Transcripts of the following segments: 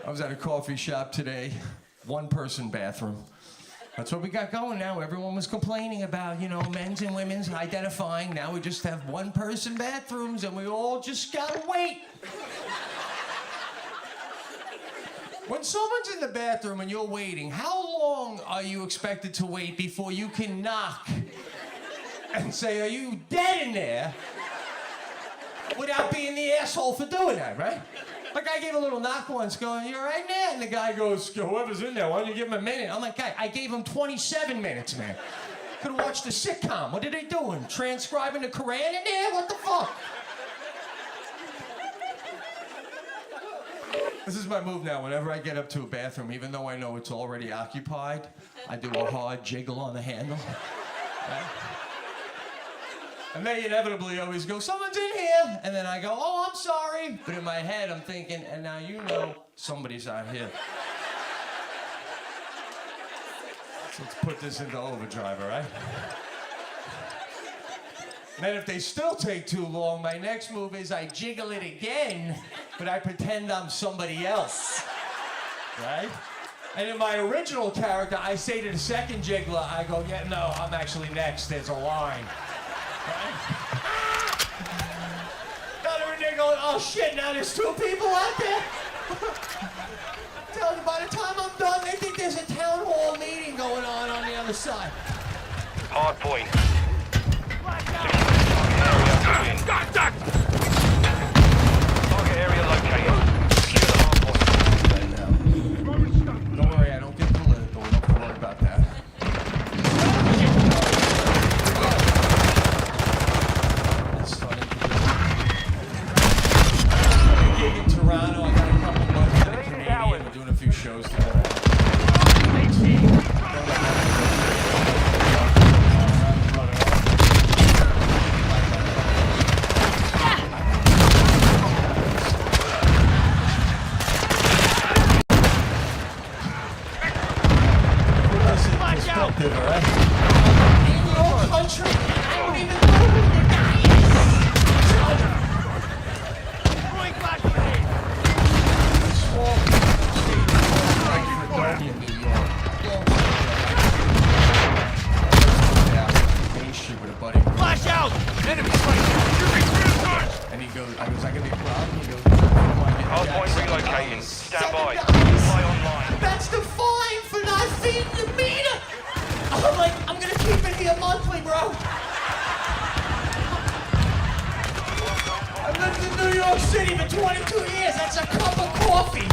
I was at a coffee shop today, one-person bathroom. That's what we got going now. Everyone was complaining about, men's and women's identifying. Now we just have one-person bathrooms and we all just gotta wait. When someone's in the bathroom and you're waiting, how long are you expected to wait before you can knock and say, "Are you dead in there?" without being the asshole for doing that, right? Like, I gave a little knock once going, "You all right there?" And the guy goes, "Whoever's in there, why don't you give him a minute?" I'm like, "Guy, I gave him 27 minutes, man. Could have watched a sitcom. What are they doing? Transcribing the Correale in there? What the fuck?" This is my move now. Whenever I get up to a bathroom, even though I know it's already occupied, I do a hard jiggle on the handle. Right? And they inevitably always go, "Someone's in here." And then I go, "Oh, I'm sorry." But in my head, I'm thinking, and now you know somebody's out here. So let's put this into overdrive, all right? And then if they still take too long, my next move is I jiggle it again, but I pretend I'm somebody else, right? And in my original character, I say to the second jiggler, I go, "Yeah, no, I'm actually next. There's a line." Right? Now they're going, "Oh shit, now there's two people out there?" Tell them by the time I'm done, they think there's a town hall meeting going on the other side. Hard point. Target area located. Secure the hard point. Don't worry, I don't get political. Don't have to worry about that. That's funny. I'm gig in Toronto. I got a couple months in Canadian. We're doing a few shows together. All right? In your country, I don't even know who the guy is. Small state right in Philadelphia, New York. Main Street with a buddy. Flash out! Enemy sight! And he goes, I can be proud. He goes, hard point relocating. Stand by. Fly online. That's the fine for not feeding the meter. I'm like, I'm gonna keep it here monthly, bro. I've lived in New York City for 22 years. That's a cup of coffee.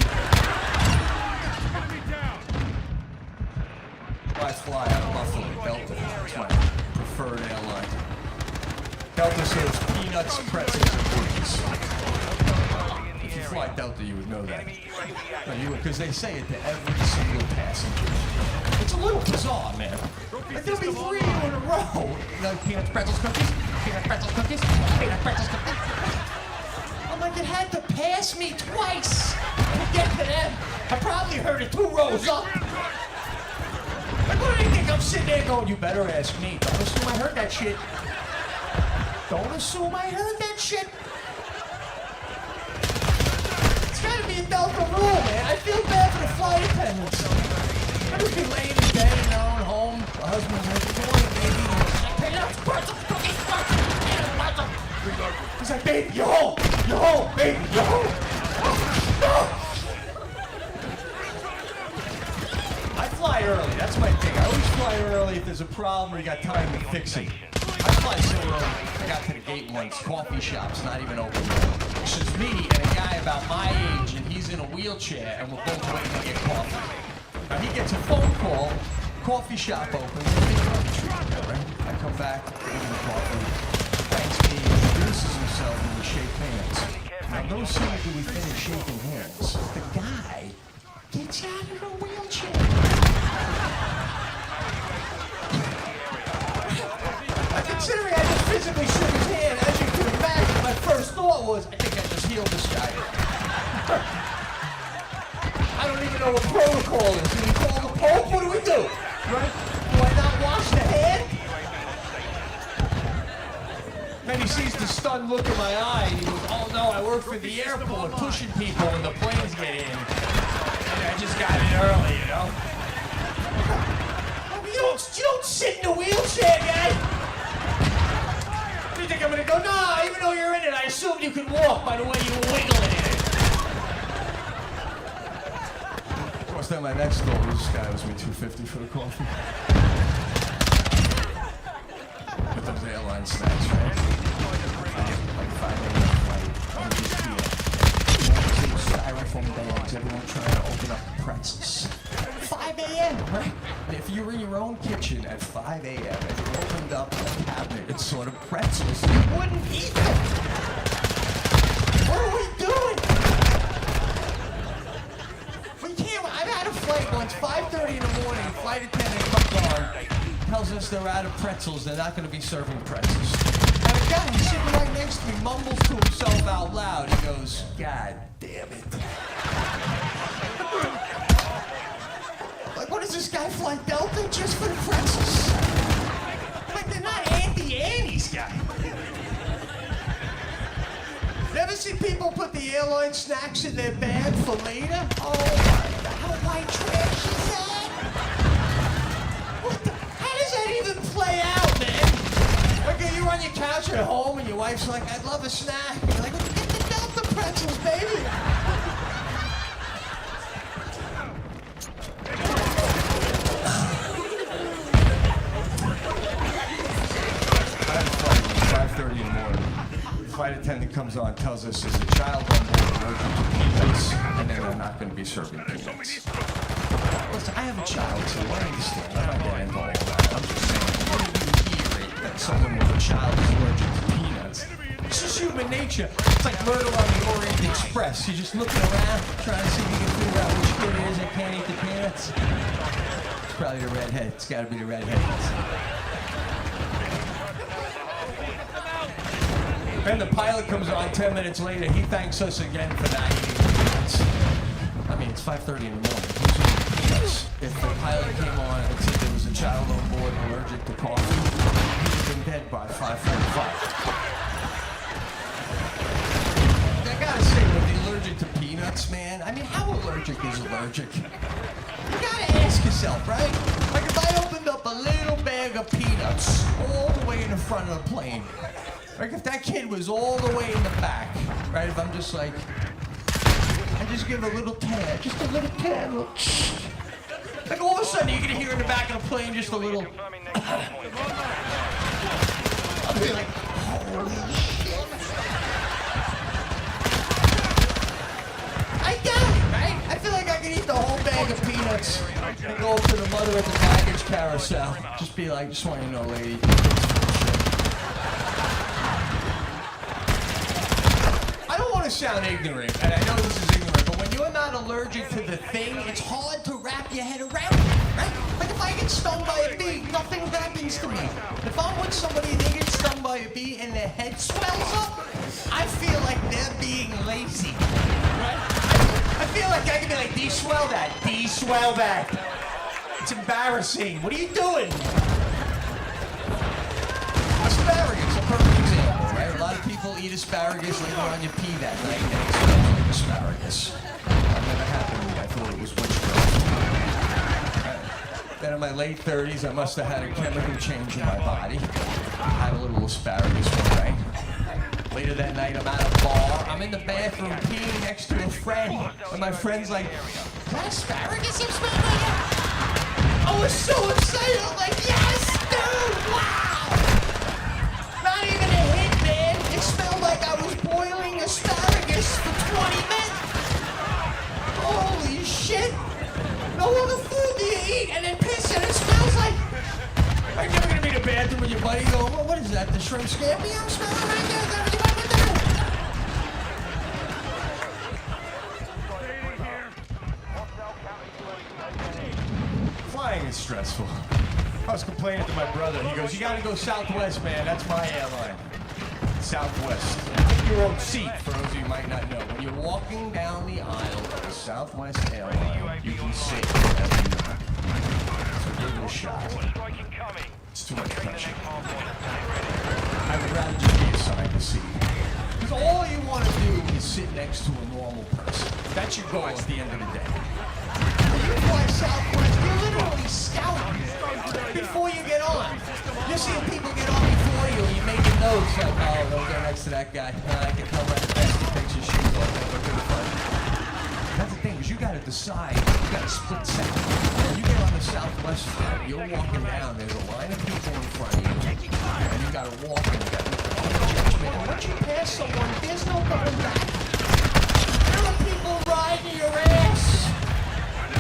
I fly out of Buffalo, Delta. It's my preferred airline. Delta serves peanuts, pretzels, and cookies. If you fly Delta, you would know that. No, you would, because they say it to every single passenger. It's a little bizarre, man. Like, there'll be 3 in a row. Peanuts, pretzels, cookies. Peanuts, pretzels, cookies. Peanuts, pretzels, cookies. I'm like, it had to pass me twice to get to them. I probably heard it 2 rows up. Like, what do you think? I'm sitting there going, "You better ask me. Don't assume I heard that shit. Don't assume I heard that shit." It's gotta be a Delta rule, man. I feel bad for the flight attendants. I just be laying in bed in their own home. The husband's like, "Good morning, baby." Peanuts, pretzels, cookies, peanuts, pretzels. He's like, "Baby, you're home. You're home, baby. You're home." No. I fly early. That's my thing. I always fly early if there's a problem or you got time to fix it. I fly so early. I got to the gate once. Coffee shop's not even open. It's just me and a guy about my age, and he's in a wheelchair, and we're both waiting to get coffee. Now he gets a phone call, coffee shop open, right? I come back, give him the coffee, thanks me, introduces himself, and we shake hands. Now no sooner do we finish shaking hands, the guy gets out of the wheelchair. Considering I just physically shook his hand, as you can imagine, my first thought was, I think I just healed this guy. I don't even know what protocol is. Do we call the Pope? What do we do? Right? Do I not wash the hand? Then he sees the stunned look in my eye, and he goes, "Oh no, I work for the airport, pushing people when the planes get in." I just got in early, you know? You don't sit in the wheelchair, guy! You think I'm gonna go? No, even though you're in it, I assumed you could walk by the way you were wiggling in it. Of course, then my next goal was this guy owes me $2.50 for the coffee. With those airline snacks, right? Like 5 a.m. flight. I was just here. Styrofoam bags, everyone trying to open up pretzels. 5 a.m., right? And if you were in your own kitchen at 5 a.m. and you opened up a cabinet and sort of pretzels, you wouldn't eat them. What are we doing? We can't. I've had a flight once, 5:30 in the morning, flight attendant comes on, tells us they're out of pretzels, they're not going to be serving pretzels. And a guy sitting right next to me mumbles to himself out loud. He goes, God damn it. Like, what does this guy fly Delta just for the pretzels? Like, they're not Auntie Annie's, guy. Never see people put the airline snacks in their bag for later? Oh my God, how white trash is that? What the, how does that even play out, man? Like, you're on your couch at home and your wife's like, I'd love a snack. You're like, get the Delta pretzels, baby. Flight attendant comes on, tells us there's a child on board allergic to peanuts, and then they're not going to be serving peanuts. Listen, I have a child too. I understand. I'm not getting into all that. I'm just saying, what do you hear that someone with a child is allergic to peanuts? It's just human nature. It's like Murder on the Orient Express. You're just looking around, trying to see if you can figure out which kid it is that can't eat the peanuts. It's probably the redhead. It's got to be the redhead. Then the pilot comes on 10 minutes later. He thanks us again for not eating peanuts. I mean, it's 5:30 in the morning. Who's eating peanuts? If the pilot came on and said there was a child on board allergic to coffee, he would have been dead by 5:45. I gotta say, with the allergic to peanuts, man, I mean, how allergic is allergic? You gotta ask yourself, right? Like, if I opened up a little bag of peanuts all the way in the front of the plane, like if that kid was all the way in the back, right? If I'm just like, I just give a little tad, just a little tad, like all of a sudden you're gonna hear in the back of the plane just a little. I'll be like, holy shit! I got it, right? I feel like I can eat the whole bag of peanuts and go up to the mother at the baggage carousel. Just be like, just want you to know, lady. Sound ignorant, and I know this is ignorant, but when you're not allergic to the thing, it's hard to wrap your head around it, right? Like if I get stung by a bee, nothing happens to me. If I'm with somebody, they get stung by a bee and their head swells up, I feel like they're being lazy, right? I feel like I can be like, de-swell that, de-swell that. It's embarrassing. What are you doing? Asparagus, a perfect example, right? A lot of people eat asparagus later on, you pee that night and it smells like asparagus. That never happened to me. I thought it was witchcraft. Then in my late 30s, I must have had a chemical change in my body. I had a little asparagus one night. Later that night, I'm at a bar. I'm in the bathroom peeing next to a friend. And my friend's like, is that asparagus I'm smelling like? I was so excited. I'm like, yes, dude, wow! Not even a hint, man. It smelled like I was boiling asparagus for 20 minutes. Holy shit. No other food do you eat and then piss and it smells like... Are you never going to be in the bathroom with your buddy going, well, what is that, the shrimp scampi I'm smelling right there? Is that what you want to do? Flying is stressful. I was complaining to my brother. He goes, you gotta go Southwest, man. That's my airline. Southwest. Take your own seat, for those of you who might not know. When you're walking down the aisle of the Southwest airline, you can see whatever you want. So give it a shot. It's too much pressure. I would rather just be assigned a seat. Because all you want to do is sit next to a normal person. That's your goal at the end of the day. When you fly Southwest, you're literally scouting before you get on. You're seeing people get on before you, and you're making notes like, oh, don't go next to that guy. I can tell by the best he takes your shoes off. Don't go to the front. That's the thing, is you got to decide. You got to split second. When you get on the Southwest flight, you're walking down. There's a line of people in front of you, and you got to walk and you got to judgment. And once you pass someone, there's no going back. There are people riding your ass.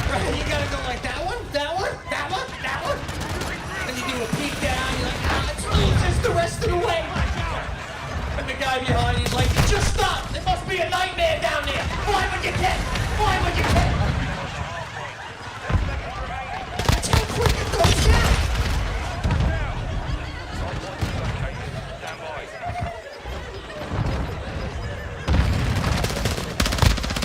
Right? You got to go like that one, that one, that one, that one. And you do a peek down. You're like, ah, it's losers the rest of the way. And the guy behind you's like, just stop. There must be a nightmare down there. Why would you get? Why would you get? That's how quick it goes down.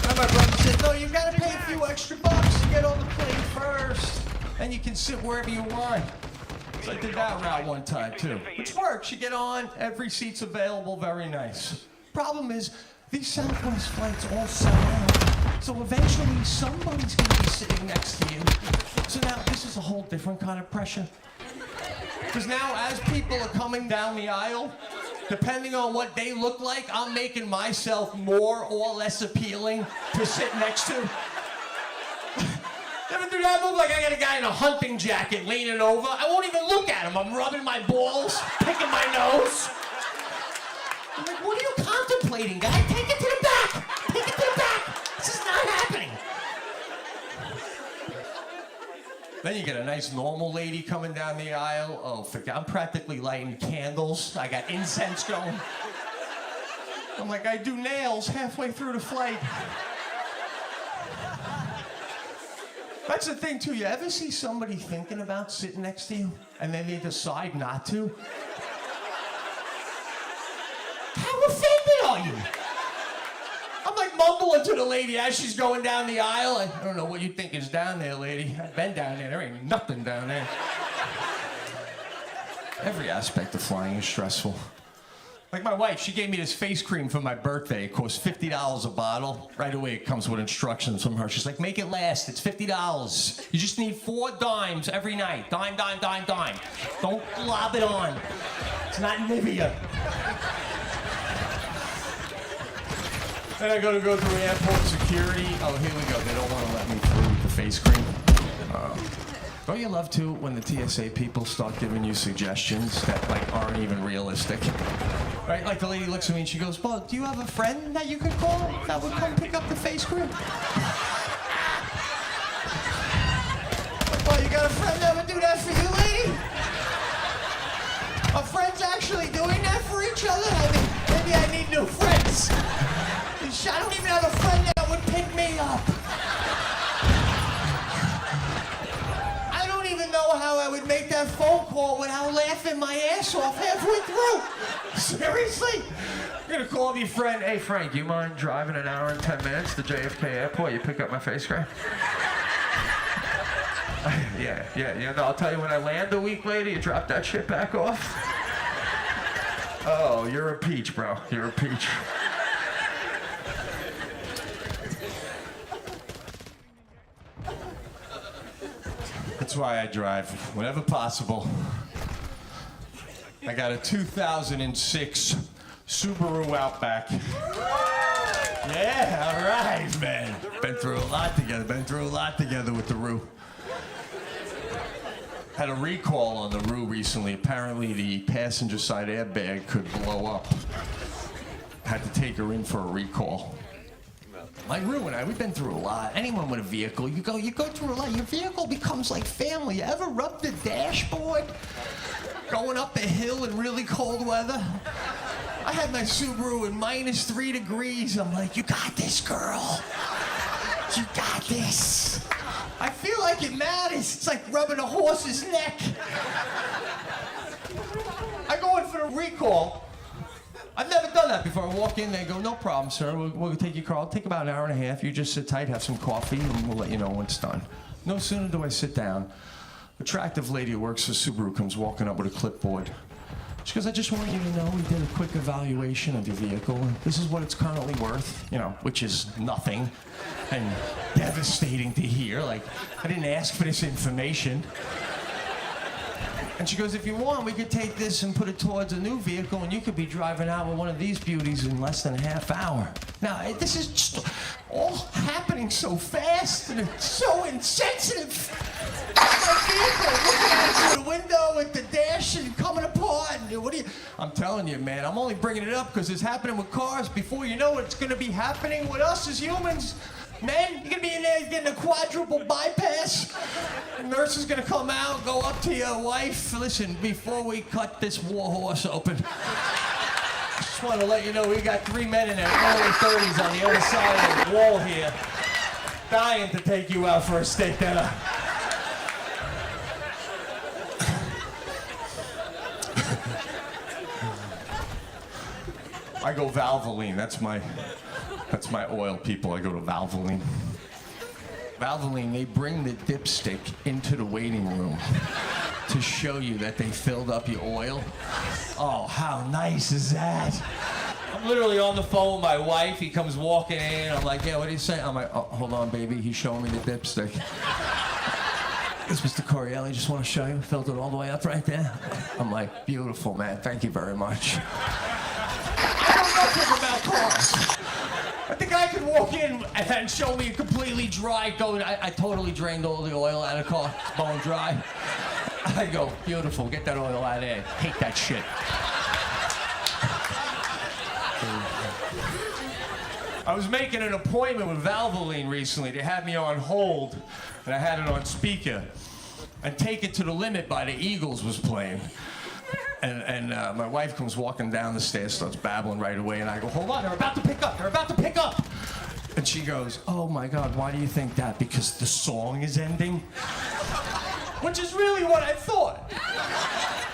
And my brother said, no, you gotta pay a few extra bucks to get on the plane first. And you can sit wherever you want. So I did that route one time too. Which works. You get on, every seat's available, very nice. Problem is, these Southwest flights all sell out. So eventually somebody's gonna be sitting next to you. So now this is a whole different kind of pressure. Because now as people are coming down the aisle, depending on what they look like, I'm making myself more or less appealing to sit next to. Ever do that move? Like I got a guy in a hunting jacket leaning over. I won't even look at him. I'm rubbing my balls, picking my nose. I'm like, what are you contemplating, guy? Take it to the back. Take it to the back. This is not happening. Then you get a nice normal lady coming down the aisle. Oh, forget, I'm practically lighting candles. I got incense going. I'm like, I do nails halfway through the flight. That's the thing, too. You ever see somebody thinking about sitting next to you, and then they decide not to? How offended are you? I'm like mumbling to the lady as she's going down the aisle. I don't know what you think is down there, lady. I've been down there. There ain't nothing down there. Every aspect of flying is stressful. Like my wife, she gave me this face cream for my birthday. It costs $50 a bottle. Right away, it comes with instructions from her. She's like, make it last. It's $50. You just need 4 dimes every night. Dime, dime, dime, dime. Don't lob it on. It's not Nivea. Then I go through airport security. Oh, here we go. They don't want to let me through with the face cream. Don't you love, too, when the TSA people start giving you suggestions that, like, aren't even realistic? Right? Like, the lady looks at me and she goes, well, do you have a friend that you could call that would come pick up the face cream? Well, you got a friend that would do that for you, lady? Are friends actually doing that for each other? I mean, maybe I need new friends. I don't even have a friend that would pick me up. I don't even know how I would make that phone call without laughing my ass off halfway through. Seriously? You're gonna call me friend. Hey, Frank, you mind driving an hour and 10 minutes to JFK Airport? You pick up my face cream? Yeah. No, I'll tell you, when I land a week later, you drop that shit back off. Oh, you're a peach, bro. You're a peach. That's why I drive whenever possible. I got a 2006 Subaru Outback. Yeah, all right, man. Been through a lot together with the Roo. Had a recall on the Roo recently. Apparently the passenger side airbag could blow up. Had to take her in for a recall. Like Roo and I, we've been through a lot. Anyone with a vehicle, you go through a lot. Your vehicle becomes like family. You ever rub the dashboard? Going up a hill in really cold weather? I had my Subaru in -3 degrees. I'm like, you got this, girl. You got this. I feel like it matters. It's like rubbing a horse's neck. I go in for the recall. I've never done that before. I walk in, they go, no problem, sir. We'll take your car. It'll take about an hour and a half. You just sit tight, have some coffee, and we'll let you know when it's done. No sooner do I sit down, attractive lady who works for Subaru comes walking up with a clipboard. She goes, I just want you to know we did a quick evaluation of your vehicle. And this is what it's currently worth, you know, which is nothing and devastating to hear. Like, I didn't ask for this information. And she goes, if you want, we could take this and put it towards a new vehicle, and you could be driving out with one of these beauties in less than a half hour. Now, this is just all happening so fast, and it's so insensitive. My vehicle, looking out through the window at the dash and coming apart. And what do you? I'm telling you, man, I'm only bringing it up because it's happening with cars. Before you know it, it's going to be happening with us as humans. Man, you're gonna be in there getting a quadruple bypass. The nurse is gonna come out, go up to your wife. Listen, before we cut this war horse open, I just want to let you know we got 3 men in their early 30s on the other side of the wall here, dying to take you out for a steak dinner. I go Valvoline. That's my oil, people. I go to Valvoline. Valvoline, they bring the dipstick into the waiting room to show you that they filled up your oil. Oh, how nice is that? I'm literally on the phone with my wife. He comes walking in. I'm like, yeah, what do you say? I'm like, oh, hold on, baby. He's showing me the dipstick. This Mr. Correale, just want to show you. Filled it all the way up right there. I'm like, beautiful, man. Thank you very much. I don't know nothing about cars. But the guy could walk in and show me a completely dry going. I totally drained all the oil out of the car. It's bone dry. I go, beautiful, get that oil out of there. Hate that shit. I was making an appointment with Valvoline recently. They had me on hold, and I had it on speaker. And Take It to the Limit by the Eagles was playing. And my wife comes walking down the stairs, starts babbling right away, and I go, hold on, they're about to pick up, they're about to pick up. And she goes, oh my God, why do you think that? Because the song is ending? Which is really what I thought.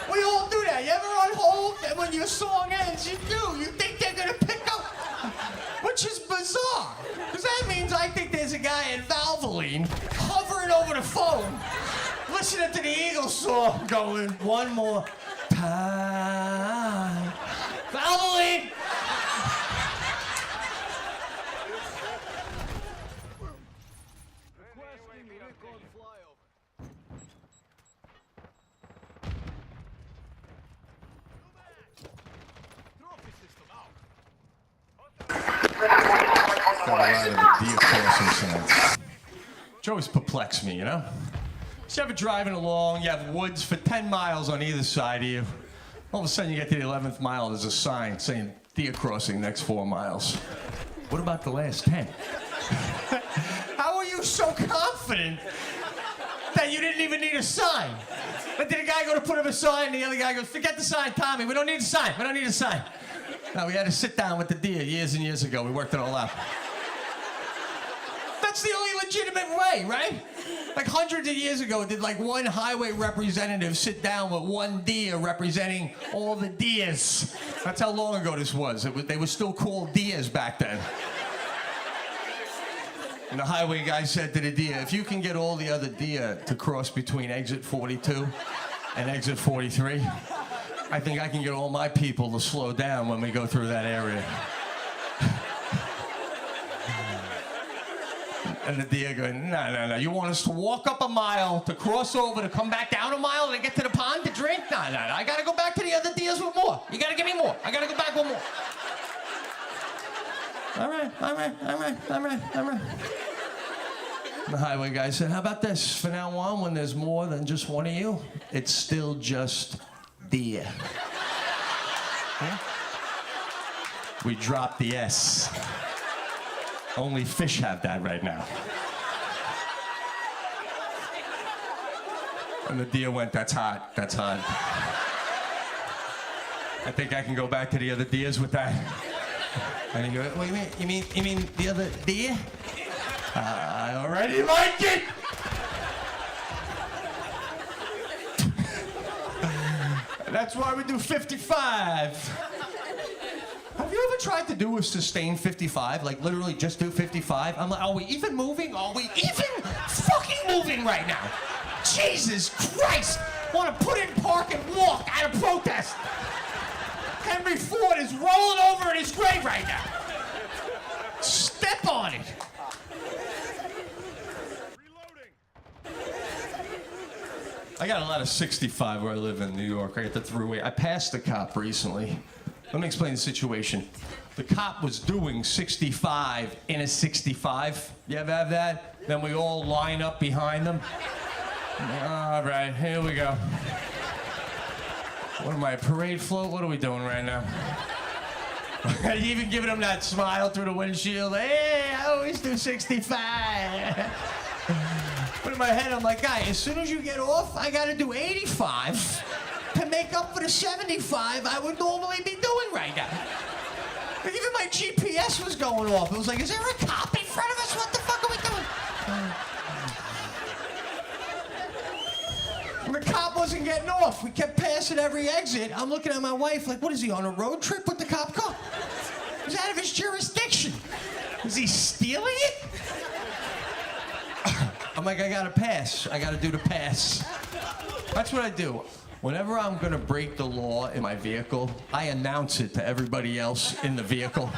We all do that. You ever on hold, and when your song ends, you do. You think they're gonna pick up. Which is bizarre. Because that means I think there's a guy at Valvoline hovering over the phone, listening to the Eagles song, going, one more time. Valvoline! Got a lot of the deer crossing signs. Which always perplexed me, you know? So you ever driving along, you have woods for 10 miles on either side of you. All of a sudden you get to the 11th mile, there's a sign saying deer crossing next 4 miles. What about the last 10? How are you so confident that you didn't even need a sign? But did a guy go to put up a sign, and the other guy goes, forget the sign, Tommy, we don't need a sign, we don't need a sign. No, we had to sit down with the deer years and years ago, we worked it all out. That's the only legitimate way, right? Like hundreds of years ago, did like one highway representative sit down with one deer representing all the deers? That's how long ago this was. They were still called deers back then. And the highway guy said to the deer, if you can get all the other deer to cross between exit 42 and exit 43, I think I can get all my people to slow down when we go through that area. And the deer going, no. You want us to walk up a mile, to cross over, to come back down a mile, and to get to the pond to drink? No. I gotta go back to the other deers with more. You gotta give me more. I gotta go back with more. All right. The highway guy said, how about this? From now on, when there's more than just one of you, it's still just deer. Yeah? We dropped the S. Only fish have that right now. And the deer went, that's hot. I think I can go back to the other deers with that. And he goes, what do you mean? You mean the other deer? I already like it! That's why we do 55. Have you ever tried to do a sustained 55? Like literally just do 55? I'm like, are we even moving? Are we even fucking moving right now? Jesus Christ! Want to put in park and walk out of protest. Henry Ford is rolling over in his grave right now. Step on it. I got a lot of 65 where I live in New York. I got the throughway. I passed a cop recently. Let me explain the situation. The cop was doing 65 in a 65. You ever have that? Then we all line up behind them. All right, here we go. What am I, parade float? What are we doing right now? Even giving him that smile through the windshield. Hey, I always do 65. But in my head, I'm like, guy, as soon as you get off, I gotta do 85 to make up for the 75 I would normally be doing right now. But even my GPS was going off. It was like, is there a cop in front of us? What the fuck are we doing? And the cop wasn't getting off. We kept passing every exit. I'm looking at my wife like, what is he, on a road trip with the cop car? He's out of his jurisdiction. Is he stealing it? I'm like, I gotta pass. I gotta do the pass. That's what I do. Whenever I'm gonna break the law in my vehicle, I announce it to everybody else in the vehicle.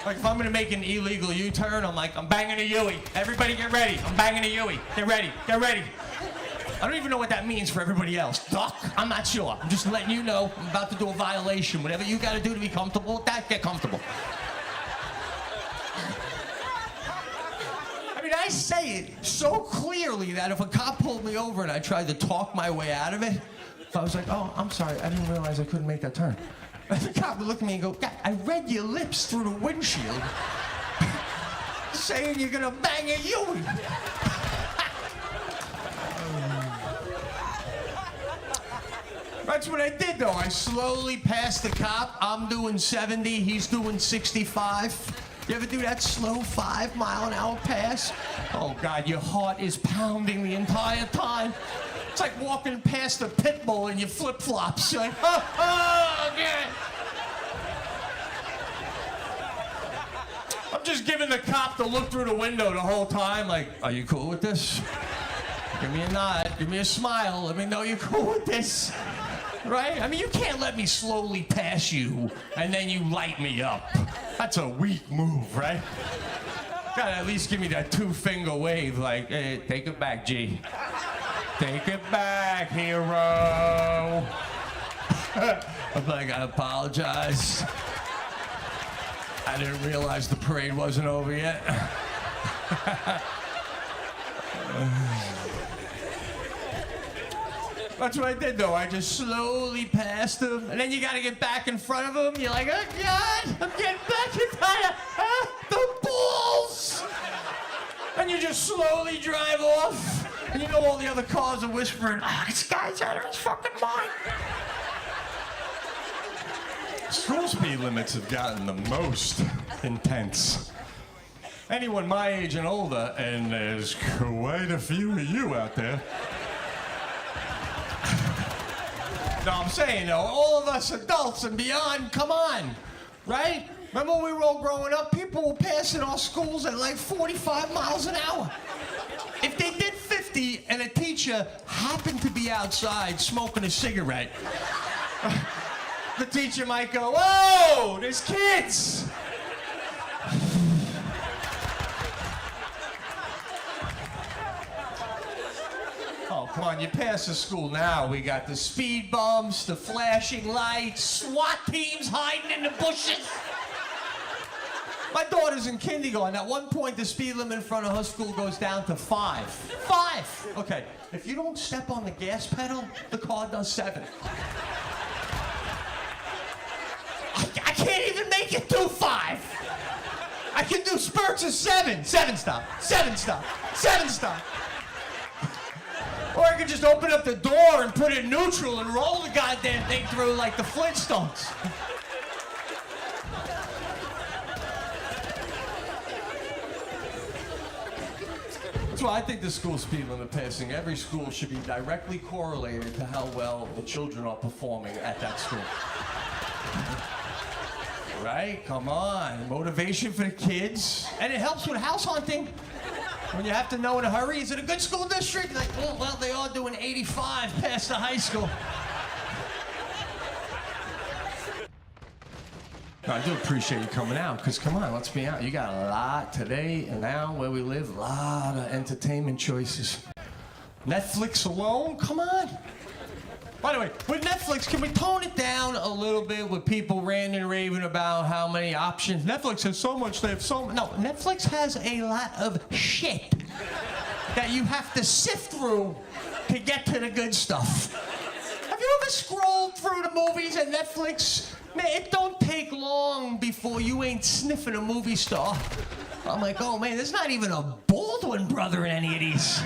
Like if I'm gonna make an illegal U-turn, I'm like, I'm banging a Yui. Everybody get ready. I'm banging a Yui. Get ready. Get ready. I don't even know what that means for everybody else. Duck? I'm not sure. I'm just letting you know I'm about to do a violation. Whatever you gotta do to be comfortable with that, get comfortable. I say it so clearly that if a cop pulled me over and I tried to talk my way out of it, I was like, oh, I'm sorry, I didn't realize I couldn't make that turn. And the cop would look at me and go, God, I read your lips through the windshield saying you're gonna bang a Yui. That's what I did though. I slowly passed the cop. I'm doing 70, he's doing 65. You ever do that slow 5-mile-an-hour pass? Oh, God, your heart is pounding the entire time. It's like walking past a pit bull in your flip-flops. You're like, oh, okay. I'm just giving the cop the look through the window the whole time, like, are you cool with this? Give me a nod, give me a smile, let me know you're cool with this. Right? I mean, you can't let me slowly pass you and then you light me up. That's a weak move, right? Gotta at least give me that 2-finger wave, like, hey, take it back, G. Take it back, hero. I'm like, I apologize. I didn't realize the parade wasn't over yet. That's what I did, though. I just slowly passed him, and then you gotta get back in front of him. You're like, oh, God, I'm getting back in front of the balls! And you just slowly drive off, and you know all the other cars are whispering, this guy's out of his fucking mind. School speed limits have gotten the most intense. Anyone my age and older, and there's quite a few of you out there. No, I'm saying, though, all of us adults and beyond, come on, right? Remember when we were all growing up, people were passing our schools at like 45 miles an hour. If they did 50 and a teacher happened to be outside smoking a cigarette, the teacher might go, whoa, there's kids. Oh, come on, you pass the school now. We got the speed bumps, the flashing lights, SWAT teams hiding in the bushes. My daughter's in kindergarten. At one point, the speed limit in front of her school goes down to 5. 5! Okay, if you don't step on the gas pedal, the car does 7. I can't even make it do 5. I can do spurts of 7. 7 stop, 7 stop, 7 stop. Or I could just open up the door and put it in neutral and roll the goddamn thing through like the Flintstones. That's why I think the school speed limit passing every school should be directly correlated to how well the children are performing at that school. Right? Come on. Motivation for the kids. And it helps with house hunting. When you have to know in a hurry, is it a good school district? Like, oh, well, they are doing 85 past the high school. No, I do appreciate you coming out, because come on, let's be out. You got a lot today and now where we live, a lot of entertainment choices. Netflix alone? Come on. By the way, with Netflix, can we tone it down a little bit with people ranting and raving about how many options? Netflix has so much, they have so much. No, Netflix has a lot of shit that you have to sift through to get to the good stuff. Have you ever scrolled through the movies at Netflix? Man, it don't take long before you ain't sniffing a movie star. I'm like, oh man, there's not even a Baldwin brother in any of these.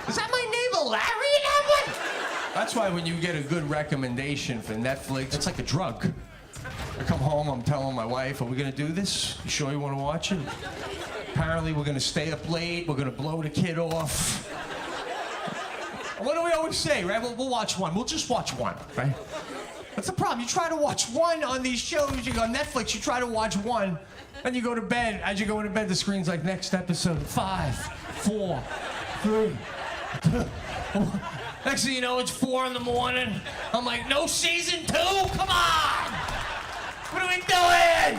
Is that my neighbor Larry in that one? That's why when you get a good recommendation for Netflix, it's like a drug. I come home, I'm telling my wife, are we gonna do this? You sure you wanna watch it? Apparently we're gonna stay up late, we're gonna blow the kid off. What do we always say, right? We'll watch one, we'll just watch one, right? That's the problem, you try to watch one on these shows, you go on Netflix, you try to watch one, then you go to bed. As you go into bed, the screen's like, next episode, 5, 4, 3, 2, 1. Next thing you know, it's 4 in the morning. I'm like, no season 2? Come on! What are we doing?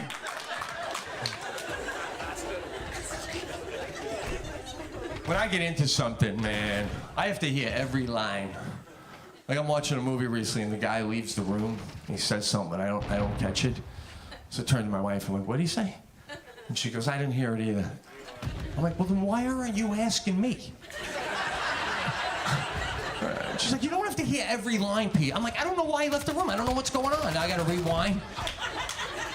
When I get into something, man, I have to hear every line. Like I'm watching a movie recently, and the guy leaves the room. He says something, I don't catch it. So I turn to my wife, I'm like, what'd he say? And she goes, I didn't hear it either. I'm like, well, then why aren't you asking me? She's like, you don't have to hear every line, Pete. I'm like, I don't know why he left the room. I don't know what's going on. Now I gotta rewind.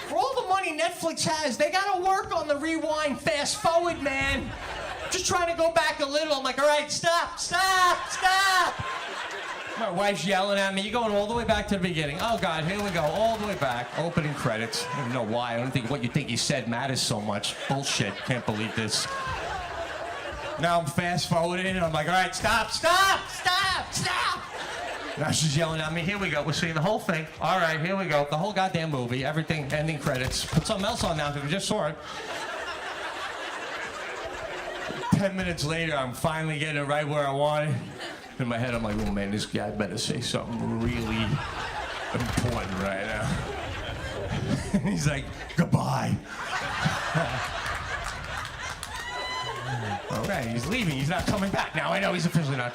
For all the money Netflix has, they gotta work on the rewind, fast forward, man. Just trying to go back a little. I'm like, all right, stop. My wife's yelling at me. You're going all the way back to the beginning. Oh, God, here we go. All the way back. Opening credits. I don't know why. I don't think what you think you said matters so much. Bullshit. Can't believe this. Now I'm fast forwarding, and I'm like, all right, stop. Now she's yelling at me. Here we go. We're seeing the whole thing. All right, here we go. The whole goddamn movie. Everything. Ending credits. Put something else on now, because we just saw it. 10 minutes later, I'm finally getting it right where I want it. In my head, I'm like, oh man, this guy better say something really important right now. He's like, goodbye. Okay, he's leaving. He's not coming back now. I know he's officially not.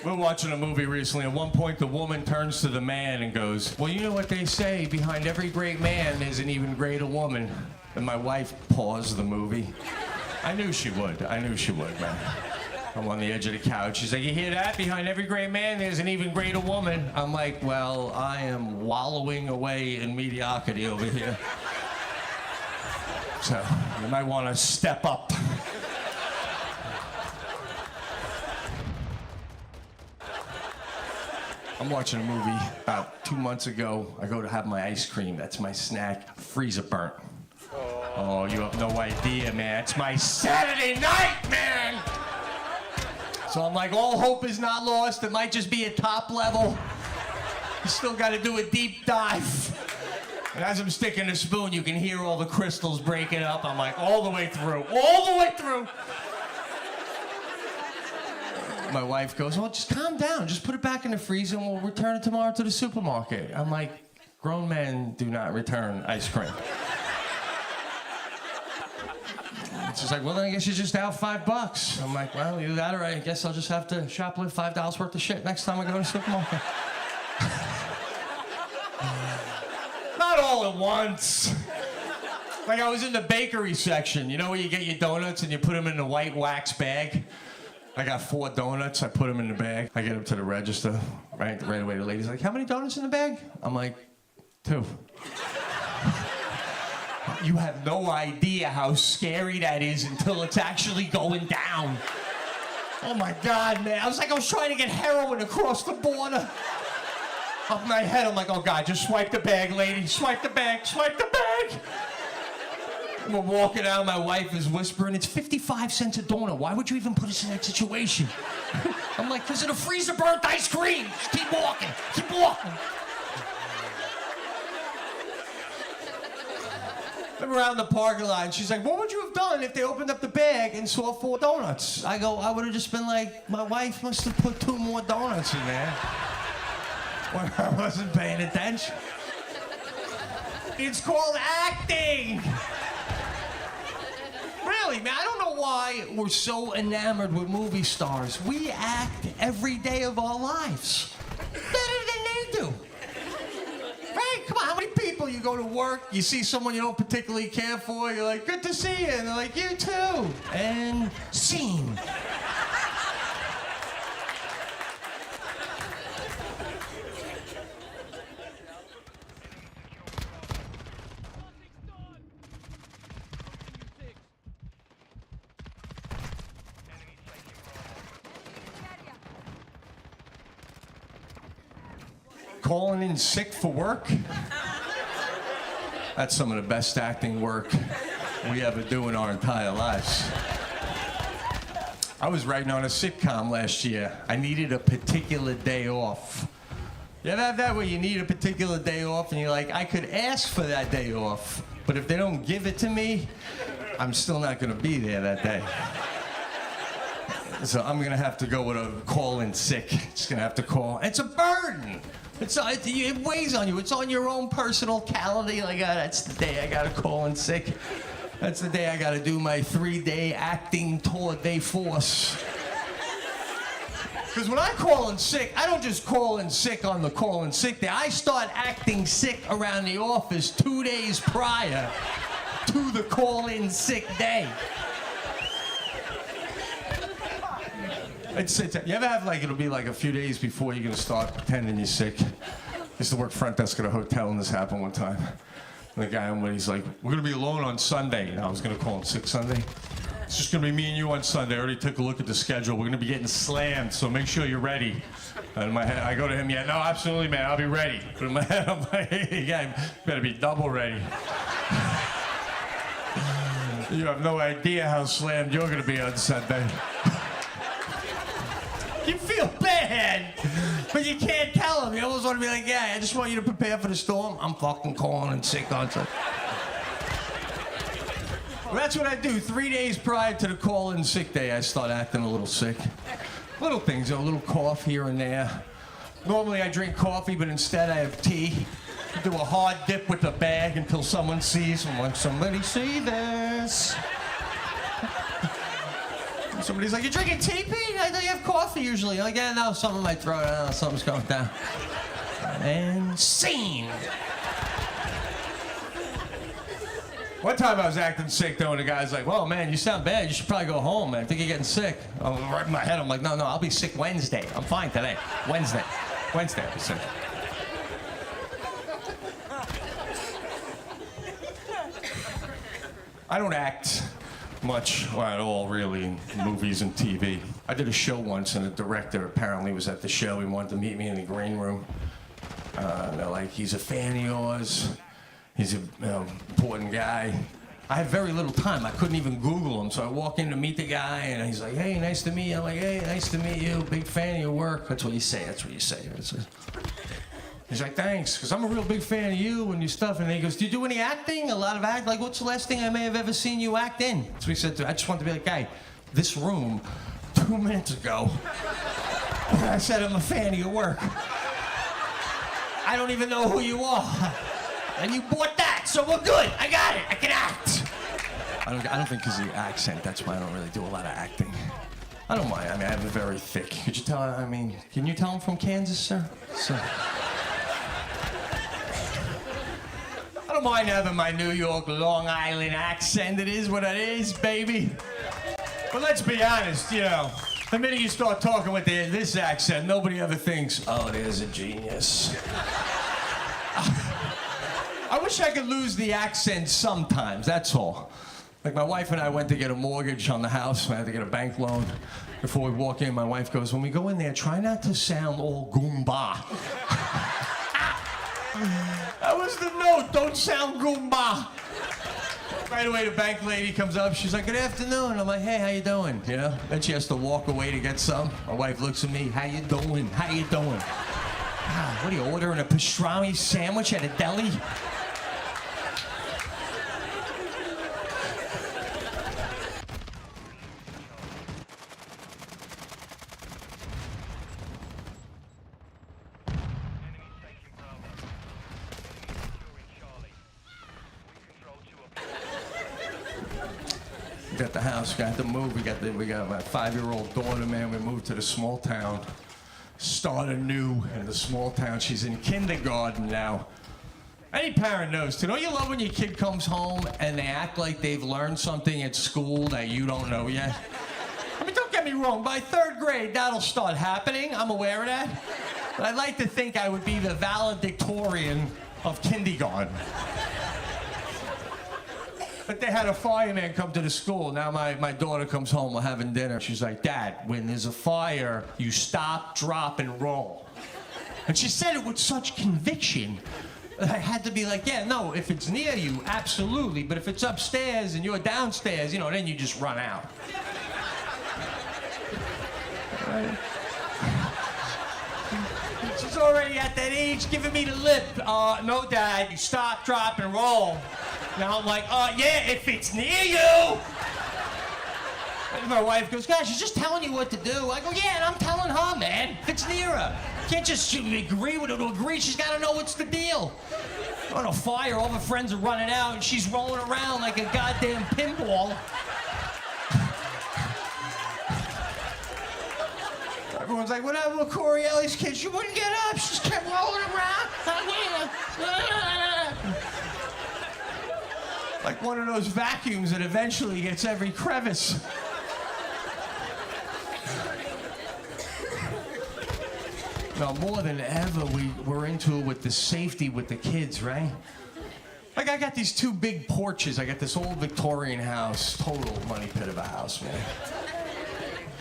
We're watching a movie recently. At one point, the woman turns to the man and goes, well, you know what they say, behind every great man, there's an even greater woman. And my wife paused the movie. I knew she would, man. I'm on the edge of the couch. She's like, you hear that? Behind every great man, there's an even greater woman. I'm like, well, I am wallowing away in mediocrity over here. So, you might want to step up. I'm watching a movie about 2 months ago. I go to have my ice cream. That's my snack. Freezer burnt. Oh, you have no idea, man. It's my Saturday night, man! So I'm like, all hope is not lost. It might just be a top level. You still got to do a deep dive. And as I'm sticking the spoon, you can hear all the crystals breaking up. I'm like, all the way through. My wife goes, well, just calm down. Just put it back in the freezer and we'll return it tomorrow to the supermarket. I'm like, grown men do not return ice cream. She's like, well, then I guess you're just out $5. I'm like, well, you got it right. I guess I'll just have to shoplift $5 worth of shit next time I go to the supermarket. Not all at once. Like I was in the bakery section. You know where you get your donuts and you put them in the white wax bag? I got 4 donuts. I put them in the bag. I get up to the register. Right away, the lady's like, how many donuts in the bag? I'm like, 2. You have no idea how scary that is until it's actually going down. Oh my God, man. I was trying to get heroin across the border. Up my head, I'm like, oh God, just swipe the bag, lady. Swipe the bag. We're walking out, my wife is whispering, it's 55 cents a donut. Why would you even put us in that situation? I'm like, because of the freezer burnt ice cream. Just keep walking. I'm around the parking lot, and she's like, what would you have done if they opened up the bag and saw 4 donuts? I go, I would have just been like, my wife must have put 2 more donuts in there. when I wasn't paying attention. It's called acting. Really, man, I don't know why we're so enamored with movie stars. We act every day of our lives. Better than they do. Right? Come on, how many people you go to work, you see someone you don't particularly care for, you're like, good to see you, and they're like, you too. And scene. Calling in sick for work? That's some of the best acting work we ever do in our entire lives. I was writing on a sitcom last year. I needed a particular day off. You ever have that where you need a particular day off and you're like, I could ask for that day off, but if they don't give it to me, I'm still not gonna be there that day. So I'm gonna have to go with a call in sick. Just gonna have to call. It's a burden. It weighs on you. It's on your own personal calendar. Like, that's the day I gotta call in sick. That's the day I gotta do my 3-day acting tour de force. Because when I call in sick, I don't just call in sick on the call in sick day. I start acting sick around the office 2 days prior to the call in sick day. You ever have, like, it'll be like a few days before you're gonna start pretending you're sick? I used to work front desk at a hotel, and this happened one time. And the guy I'm with, he's like, we're gonna be alone on Sunday. And I was gonna call in sick Sunday. It's just gonna be me and you on Sunday. I already took a look at the schedule. We're gonna be getting slammed, so make sure you're ready. And in my head, I go to him, yeah, no, absolutely, man, I'll be ready. But in my head, I'm like, hey, guy, better be double ready. You have no idea how slammed you're gonna be on Sunday. You feel bad, but you can't tell them. You almost want to be like, yeah, I just want you to prepare for the storm. I'm fucking calling in sick on Sunday. Well, that's what I do. 3 days prior to the call-in sick day, I start acting a little sick. Little things, a little cough here and there. Normally I drink coffee, but instead I have tea. I do a hard dip with the bag until someone sees. I'm like, somebody see this. Somebody's like, you're drinking tea, Pete? I thought you have coffee usually. I'm like, yeah, no, something in my throat. I don't know, something's going down. And scene. One time I was acting sick, though, and the guy's like, well, man, you sound bad. You should probably go home, man. I think you're getting sick. I'm right in my head. I'm like, no, I'll be sick Wednesday. I'm fine today. Wednesday I'll be sick. I don't act much at all, really, in movies and TV. I did a show once, and the director apparently was at the show. He wanted to meet me in the green room. And they're like, he's a fan of yours. He's an important guy. I had very little time. I couldn't even Google him. So I walk in to meet the guy, and he's like, hey, nice to meet you. I'm like, hey, nice to meet you. Big fan of your work. That's what you say. He's like, thanks, because I'm a real big fan of you and your stuff. And then he goes, do you do any acting? A lot of act? Like, what's the last thing I may have ever seen you act in? So he said, I just wanted to be like, guy, this room, 2 minutes ago, I said I'm a fan of your work. I don't even know who you are. And you bought that, so we're good. I got it. I can act. I don't think because of the accent, that's why I don't really do a lot of acting. I don't mind. I mean, I have a very thick. Could you tell? I mean, can you tell I'm from Kansas, sir? I don't mind having my New York, Long Island accent. It is what it is, baby. But let's be honest, you know, the minute you start talking with this accent, nobody ever thinks, oh, there's a genius. I wish I could lose the accent sometimes, that's all. Like, my wife and I went to get a mortgage on the house. I had to get a bank loan. Before we walk in, my wife goes, when we go in there, try not to sound all Goomba. That was the note, don't sound Goomba. Right away, the bank lady comes up. She's like, good afternoon. I'm like, hey, how you doing? You know? Then she has to walk away to get some. My wife looks at me, how you doing? How you doing? What are you ordering, a pastrami sandwich at a deli? We got the house, got the move. We got my 5-year-old daughter, man. We moved to the small town. Start anew in the small town. She's in kindergarten now. Any parent knows, too. Don't you love when your kid comes home and they act like they've learned something at school that you don't know yet? I mean, don't get me wrong. By 3rd grade, that'll start happening. I'm aware of that. But I'd like to think I would be the valedictorian of kindergarten. But they had a fireman come to the school. Now my daughter comes home, we're having dinner. She's like, Dad, when there's a fire, you stop, drop, and roll. And she said it with such conviction that I had to be like, yeah, no, if it's near you, absolutely. But if it's upstairs and you're downstairs, you know, then you just run out. She's already at that age giving me the lip. No, Dad, you stop, drop, and roll. Now I'm like, yeah, if it's near you. And my wife goes, gosh, she's just telling you what to do. I go, yeah, and I'm telling her, man, if it's near her. Can't just agree with her to agree. She's got to know what's the deal. On a fire, all her friends are running out, and she's rolling around like a goddamn pinball. Everyone's like, what happened with Correale's kids? She wouldn't get up. She just kept rolling around. Like one of those vacuums that eventually gets every crevice. Now, more than ever, we're into it with the safety with the kids, right? Like, I got these 2 big porches. I got this old Victorian house, total money pit of a house, man.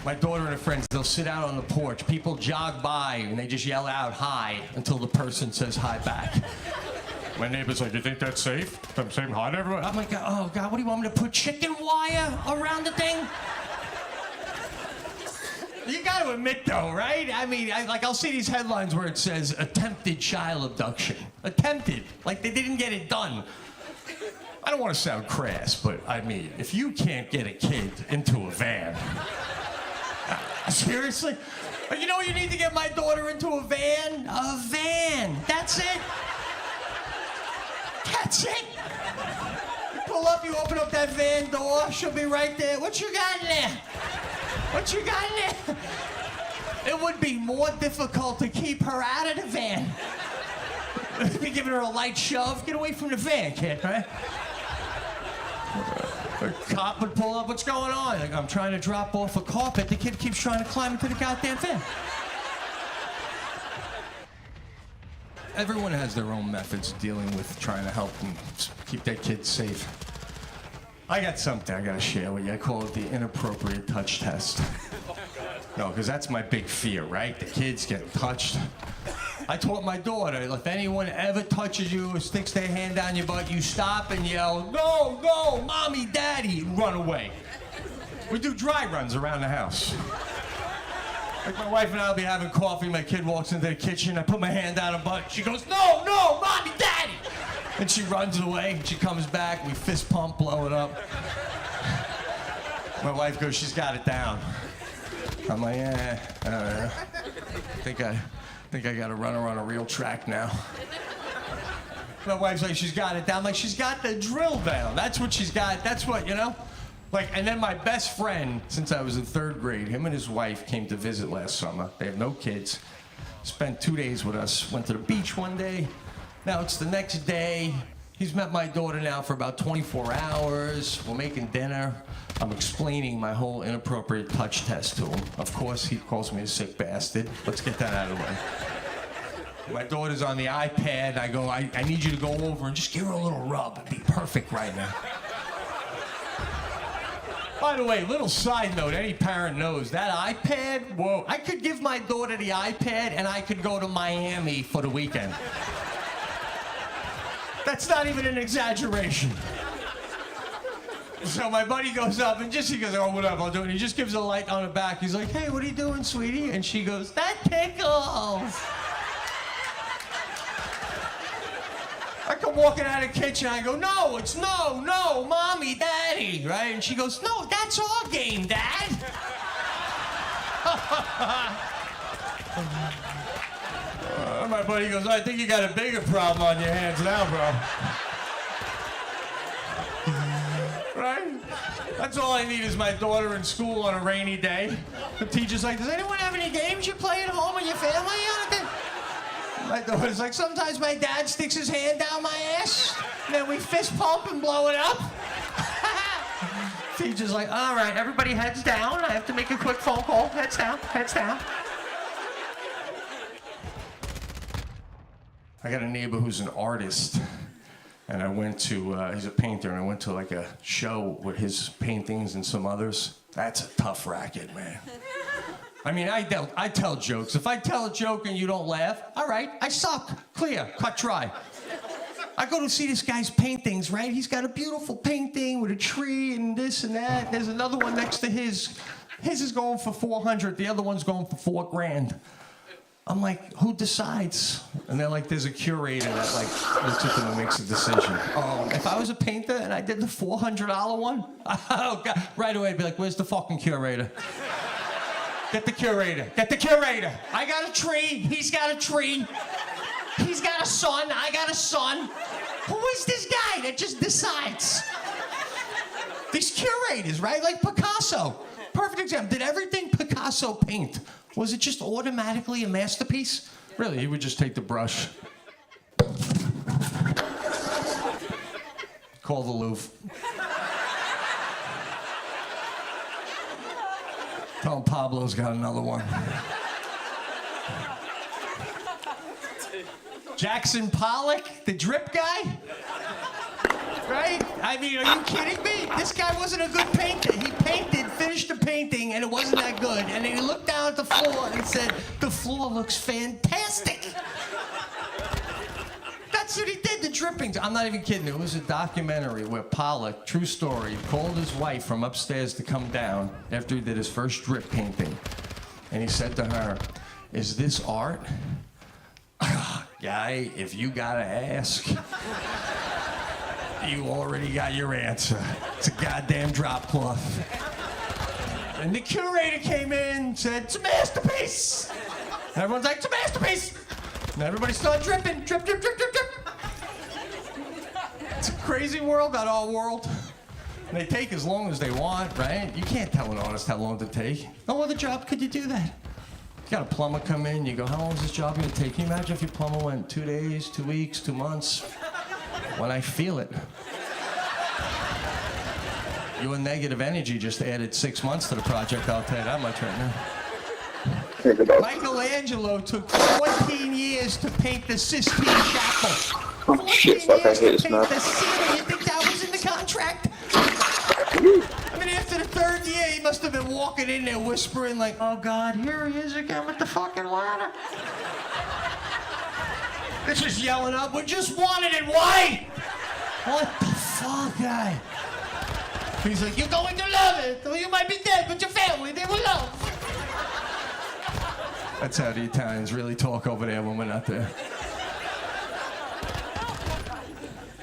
My daughter and her friends, they'll sit out on the porch. People jog by, and they just yell out hi until the person says hi back. My neighbor's like, you think that's safe? I'm saying hi to everyone? I'm like, oh, God, what do you want me to put chicken wire around the thing? You got to admit, though, right? I mean, I'll see these headlines where it says, attempted child abduction. Attempted. Like, they didn't get it done. I don't want to sound crass, but, I mean, if you can't get a kid into a van... seriously? You know what you need to get my daughter into a van? A van. That's it. That's it. You pull up, you open up that van door, she'll be right there. What you got in there? What you got in there? It would be more difficult to keep her out of the van. Be giving her a light shove. Get away from the van, kid, right? A cop would pull up, what's going on? Like, I'm trying to drop off a carpet. The kid keeps trying to climb into the goddamn van. Everyone has their own methods of dealing with trying to help them keep their kids safe. I got something I gotta share with you. I call it the inappropriate touch test. No, because that's my big fear, right? The kids get touched. I taught my daughter, if anyone ever touches you or sticks their hand down your butt, you stop and yell, no, no, mommy, daddy, and run away. We do dry runs around the house. Like my wife and I will be having coffee, my kid walks into the kitchen, I put my hand down her butt, she goes, no, no, mommy, daddy! And she runs away, she comes back, we fist pump, blow it up. My wife goes, she's got it down. I'm like, I don't know. I think I gotta run her on a real track now. My wife's like, she's got it down. I'm like, she's got the drill down. That's what she's got. That's what, you know? Like, and then my best friend, since I was in 3rd grade, him and his wife came to visit last summer. They have no kids. Spent 2 days with us. Went to the beach one day. Now it's the next day. He's met my daughter now for about 24 hours. We're making dinner. I'm explaining my whole inappropriate touch test to him. Of course, he calls me a sick bastard. Let's get that out of the way. My daughter's on the iPad. I go, I need you to go over and just give her a little rub. It'd be perfect right now. By the way, little side note, any parent knows, that iPad, whoa. I could give my daughter the iPad and I could go to Miami for the weekend. That's not even an exaggeration. So my buddy goes up and he goes, oh, whatever, I'll do it. And he just gives a light on the back. He's like, hey, what are you doing, sweetie? And she goes, that tickles. I come walking out of the kitchen, I go, no, it's no, mommy, daddy, right? And she goes, no, that's our game, Dad. My buddy goes, I think you got a bigger problem on your hands now, bro. Right? That's all I need is my daughter in school on a rainy day. The teacher's like, does anyone have any games you play at home with your family? My daughter's like, sometimes my dad sticks his hand down my ass, and then we fist pump and blow it up. Teacher's like, all right, everybody heads down. I have to make a quick phone call. Heads down, heads down. I got a neighbor who's an artist. And I went to, he's a painter, and I went to like a show with his paintings and some others. That's a tough racket, man. I mean, I tell jokes. If I tell a joke and you don't laugh, all right, I suck. Clear, cut dry. I go to see this guy's paintings, right? He's got a beautiful painting with a tree and this and that. There's another one next to his. His is going for $400. The other one's going for $4,000. I'm like, who decides? And they're like, there's a curator that like looks at them and makes a decision. Oh, if I was a painter and I did the $400 one, oh God, right away I'd be like, where's the fucking curator? Get the curator. Get the curator. I got a tree. He's got a tree. He's got a son. I got a son. Who is this guy that just decides? These curators, right? Like Picasso. Perfect example. Did everything Picasso paint? Was it just automatically a masterpiece? Really, he would just take the brush. Call the Louvre. Tell him Pablo's got another one. Jackson Pollock, the drip guy? Right? I mean, are you kidding me? This guy wasn't a good painter. He painted, finished the painting, and it wasn't that good. And then he looked down at the floor and said, the floor looks fantastic. That's what he did, the drippings. I'm not even kidding. It was a documentary where Pollock, true story, called his wife from upstairs to come down after he did his first drip painting. And he said to her, is this art? Guy, if you gotta ask, you already got your answer. It's a goddamn drop cloth. And the curator came in and said, it's a masterpiece. And everyone's like, it's a masterpiece. And everybody started dripping. Drip, drip, drip, drip, drip. It's a crazy world, that art world. And they take as long as they want, right? You can't tell an artist how long to take. No other job could you do that. You got a plumber come in, you go, how long is this job gonna take? Can you imagine if your plumber went 2 days, 2 weeks, 2 months? When I feel it. Your negative energy just added 6 months to the project, I'll tell you that much right now. Michelangelo took 14 years to paint the Sistine Chapel. 14 years to paint the ceiling. You think that was in the contract? I mean, after the third year, he must have been walking in there whispering like, oh God, here he is again with the fucking ladder. They're just yelling up, we just wanted it white! What the fuck, guy? He's like, you're going to love it. You might be dead, but your family, they will love. That's how the Italians really talk over there when we're not there.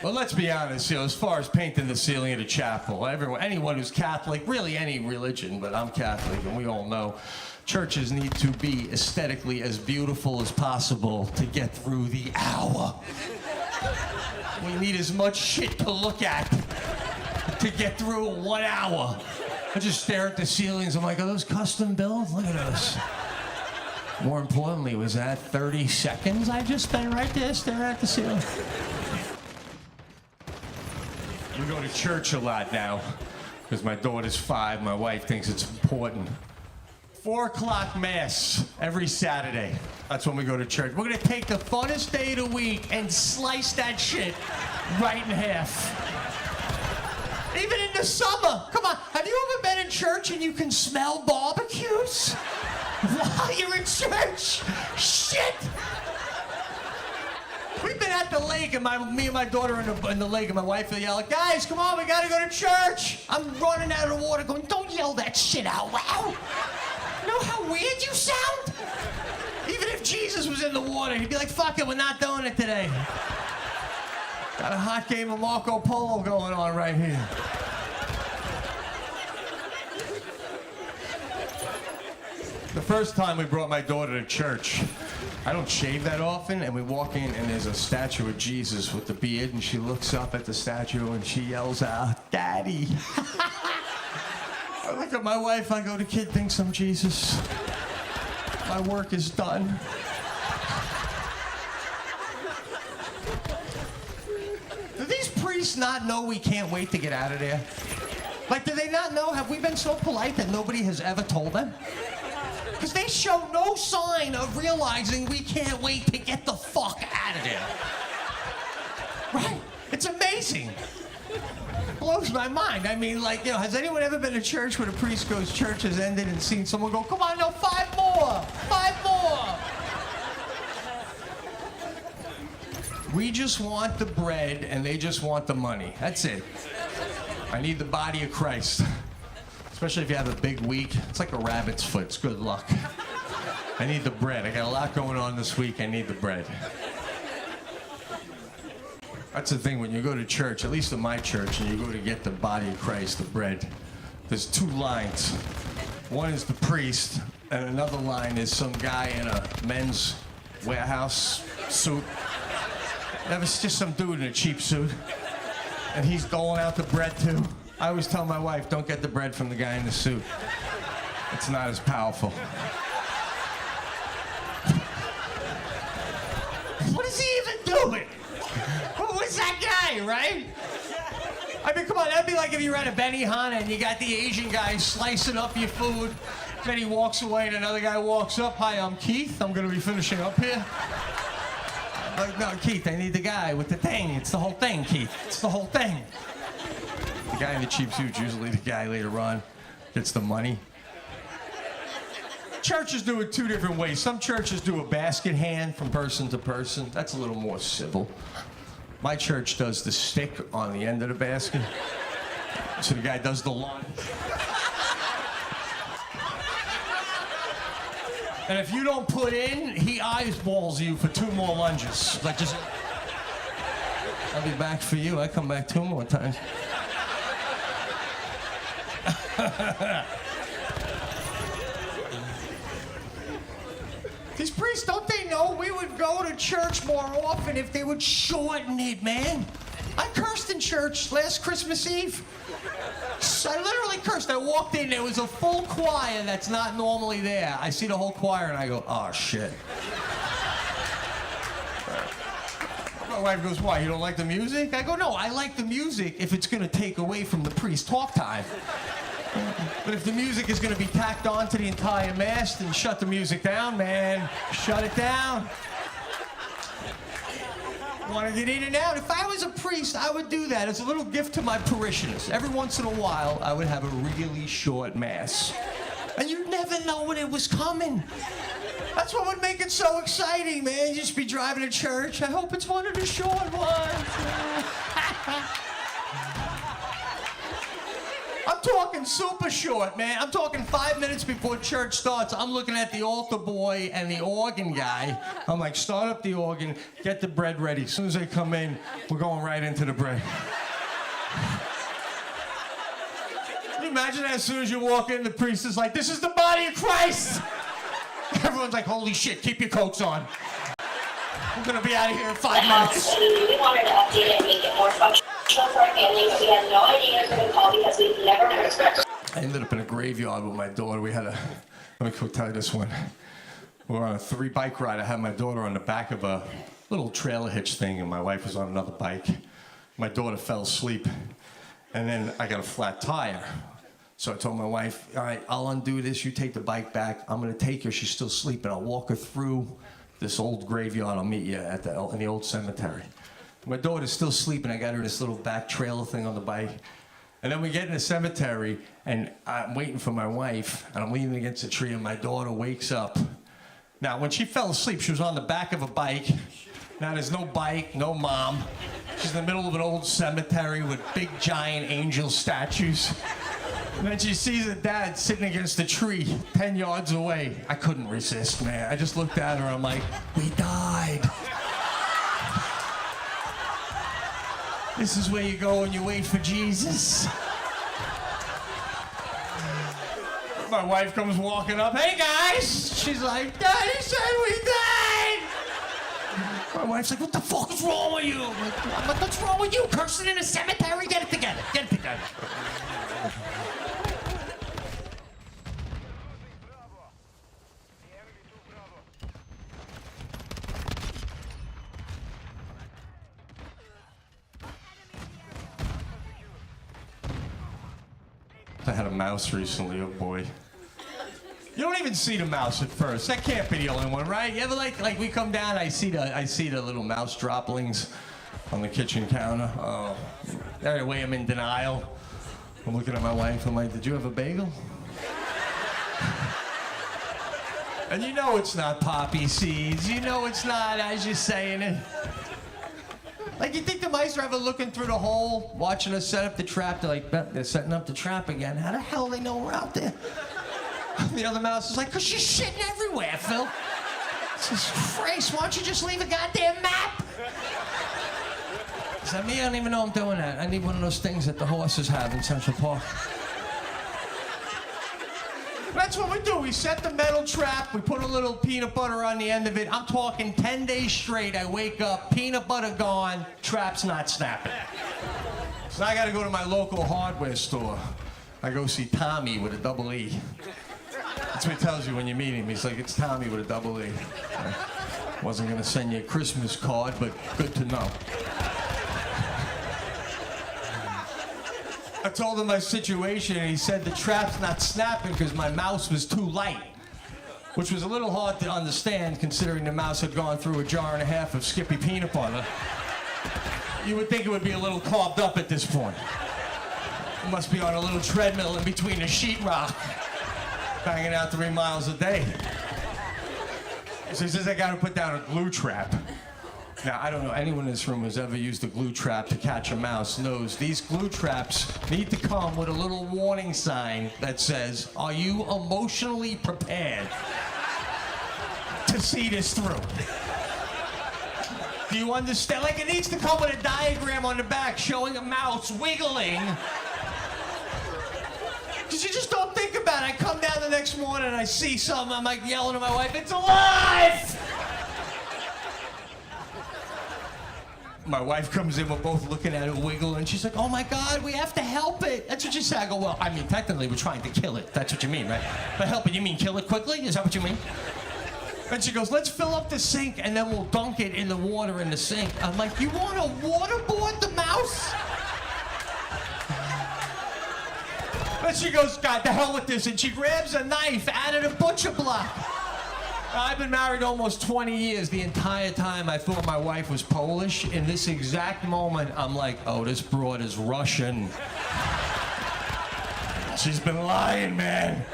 Well, let's be honest, as far as painting the ceiling of the chapel, anyone who's Catholic, really any religion, but I'm Catholic, and we all know, churches need to be aesthetically as beautiful as possible to get through the hour. We need as much shit to look at to get through 1 hour. I just stare at the ceilings, I'm like, are those custom built? Look at those. More importantly, was that 30 seconds I just spent right there staring at the ceiling? We go to church a lot now, because my daughter's 5, my wife thinks it's important. 4 o'clock mass every Saturday. That's when we go to church. We're gonna take the funnest day of the week and slice that shit right in half. Even in the summer. Come on, have you ever been in church and you can smell barbecues while you're in church? Shit! We've been at the lake, and me and my daughter in the lake, and my wife will yell, guys, come on, we gotta go to church. I'm running out of the water going, don't yell that shit out loud. You know how weird you sound? Even if Jesus was in the water, he'd be like, fuck it, we're not doing it today. Got a hot game of Marco Polo going on right here. The first time we brought my daughter to church, I don't shave that often, and we walk in, and there's a statue of Jesus with the beard, and she looks up at the statue, and she yells out, "Daddy." I look at my wife, I go, "The kid thinks I'm Jesus. My work is done." Do these priests not know we can't wait to get out of there? Like, do they not know? Have we been so polite that nobody has ever told them? Because they show no sign of realizing we can't wait to get the fuck out of there. Right? It's amazing. It blows my mind. I mean, like, you know, has anyone ever been to church where the priest goes, "Church has ended," and seen someone go, "Come on, no, 5 more, 5 more." We just want the bread and they just want the money. That's it. I need the body of Christ. Especially if you have a big week. It's like a rabbit's foot. It's good luck. I need the bread. I got a lot going on this week. I need the bread. That's the thing. When you go to church, at least in my church, and you go to get the body of Christ, the bread, there's 2 lines. One is the priest, and another line is some guy in a men's warehouse suit. That was just some dude in a cheap suit. And he's doling out the bread, too. I always tell my wife, don't get the bread from the guy in the suit. It's not as powerful. What is he even doing? Who was that guy, right? I mean, come on, that'd be like if you were at a Benihana and you got the Asian guy slicing up your food. Then he walks away and another guy walks up. "Hi, I'm Keith. I'm going to be finishing up here." Like, "No, Keith, I need the guy with the thing. It's the whole thing, Keith. It's the whole thing." The guy in the cheap suit's usually the guy later on gets the money. Churches do it 2 different ways. Some churches do a basket hand from person to person. That's a little more civil. My church does the stick on the end of the basket. So the guy does the lunge. And if you don't put in, he eyeballs you for 2 more lunges. Like, just, "I'll be back for you." I come back 2 more times. These priests, don't they know we would go to church more often if they would shorten it, man? I cursed in church last Christmas Eve. I literally cursed. I walked in, there was a full choir that's not normally there. I see the whole choir and I go, "Oh, shit." My wife goes, "Why, you don't like the music?" I go, "No, I like the music if it's going to take away from the priest's talk time. But if the music is going to be tacked on to the entire mass, then shut the music down, man. Shut it down. Want to get in and out? If I was a priest, I would do that as a little gift to my parishioners. Every once in a while, I would have a really short mass. And you'd never know when it was coming. That's what would make it so exciting, man. You'd just be driving to church. I hope it's one of the short ones. I'm talking super short, man. I'm talking 5 minutes before church starts. I'm looking at the altar boy and the organ guy. I'm like, "Start up the organ, get the bread ready. As soon as they come in, we're going right into the bread." Can you imagine that as soon as you walk in, the priest is like, "This is the body of Christ." Everyone's like, "Holy shit, keep your coats on. We're gonna be out of here in 5 minutes." We really wanted to update it and make it more functional for our families. We had no idea who to call because we've never heard. I ended up in a graveyard with my daughter. We had let me tell you this one. We were on a 3 bike ride. I had my daughter on the back of a little trailer hitch thing, and my wife was on another bike. My daughter fell asleep, and then I got a flat tire. So I told my wife, "All right, I'll undo this. You take the bike back. I'm going to take her. She's still sleeping. I'll walk her through this old graveyard. I'll meet you in the old cemetery." My daughter's still sleeping. I got her this little back trailer thing on the bike. And then we get in the cemetery, and I'm waiting for my wife, and I'm leaning against a tree, and my daughter wakes up. Now, when she fell asleep, she was on the back of a bike. Now, there's no bike, no mom. She's in the middle of an old cemetery with big, giant angel statues. And then she sees her dad sitting against a tree 10 yards away. I couldn't resist, man. I just looked at her, I'm like, "We died." This is where you go when you wait for Jesus. My wife comes walking up. "Hey, guys." She's like, "Daddy said we died." My wife's like, what the fuck is wrong with you? I'm like, what's wrong with you? Cursing in a cemetery? Get it together. Get it together. I had a mouse recently, oh boy. You don't even see the mouse at first. That can't be the only one, right? You ever like we come down, I see the little mouse droplings on the kitchen counter. Oh, anyway, I'm in denial. I'm looking at my wife, I'm like, did you have a bagel? And you know it's not poppy seeds. You know it's not as you're saying it. Like, you think the mice are ever looking through the hole, watching us set up the trap? They're like, they're setting up the trap again. How the hell do they know we're out there? The other mouse is like, because she's shitting everywhere, Phil. Jesus Christ, why don't you just leave a goddamn map? Is that me? I don't even know I'm doing that. I need one of those things that the horses have in Central Park. That's what we do. We set the metal trap. We put a little peanut butter on the end of it. I'm talking 10 days straight. I wake up, peanut butter gone, trap's not snapping. So I got to go to my local hardware store. I go see Tommy with a double E. That's what he tells you when you meet him. He's like, it's Tommy with a double E. I wasn't going to send you a Christmas card, but good to know. I told him my situation, and he said the trap's not snapping because my mouse was too light, which was a little hard to understand considering the mouse had gone through a jar and a half of Skippy peanut butter. You would think it would be a little carved up at this point. It must be on a little treadmill in between the sheetrock, banging out 3 miles a day. So he says I got to put down a glue trap. Now, I don't know anyone in this room who's ever used a glue trap to catch a mouse knows these glue traps need to come with a little warning sign that says, are you emotionally prepared to see this through? Do you understand? Like, it needs to come with a diagram on the back showing a mouse wiggling. Because you just don't think about it. I come down the next morning and I see something, I'm like yelling at my wife, it's alive! My wife comes in, we're both looking at it wiggle, and she's like, oh my God, we have to help it. That's what you say. I go, well, I mean, technically, we're trying to kill it. That's what you mean, right? By help it, you mean kill it quickly? Is that what you mean? And she goes, let's fill up the sink, and then we'll dunk it in the water in the sink. I'm like, you want to waterboard the mouse? And she goes, God, the hell with this, and she grabs a knife out of the butcher block. I've been married almost 20 years. The entire time I thought my wife was Polish. In this exact moment, I'm like, oh, this broad is Russian. She's been lying, man.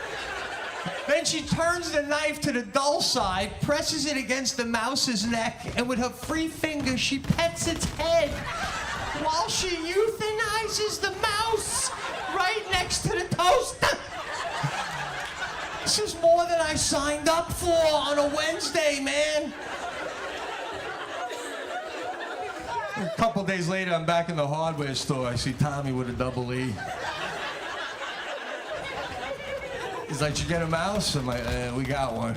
Then she turns the knife to the dull side, presses it against the mouse's neck, and with her free finger, she pets its head while she euthanizes the mouse right next to the toaster. This is more than I signed up for on a Wednesday, man. A couple days later, I'm back in the hardware store. I see Tommy with a double E. He's like, you get a mouse? I'm like, we got one.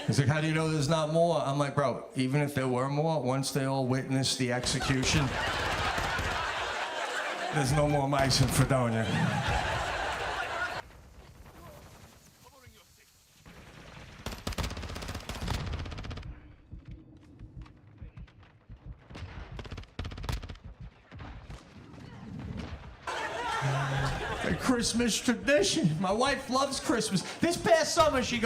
He's like, how do you know there's not more? I'm like, bro, even if there were more, once they all witness the execution, there's no more mice in Fredonia. Christmas tradition. My wife loves Christmas. This past summer, she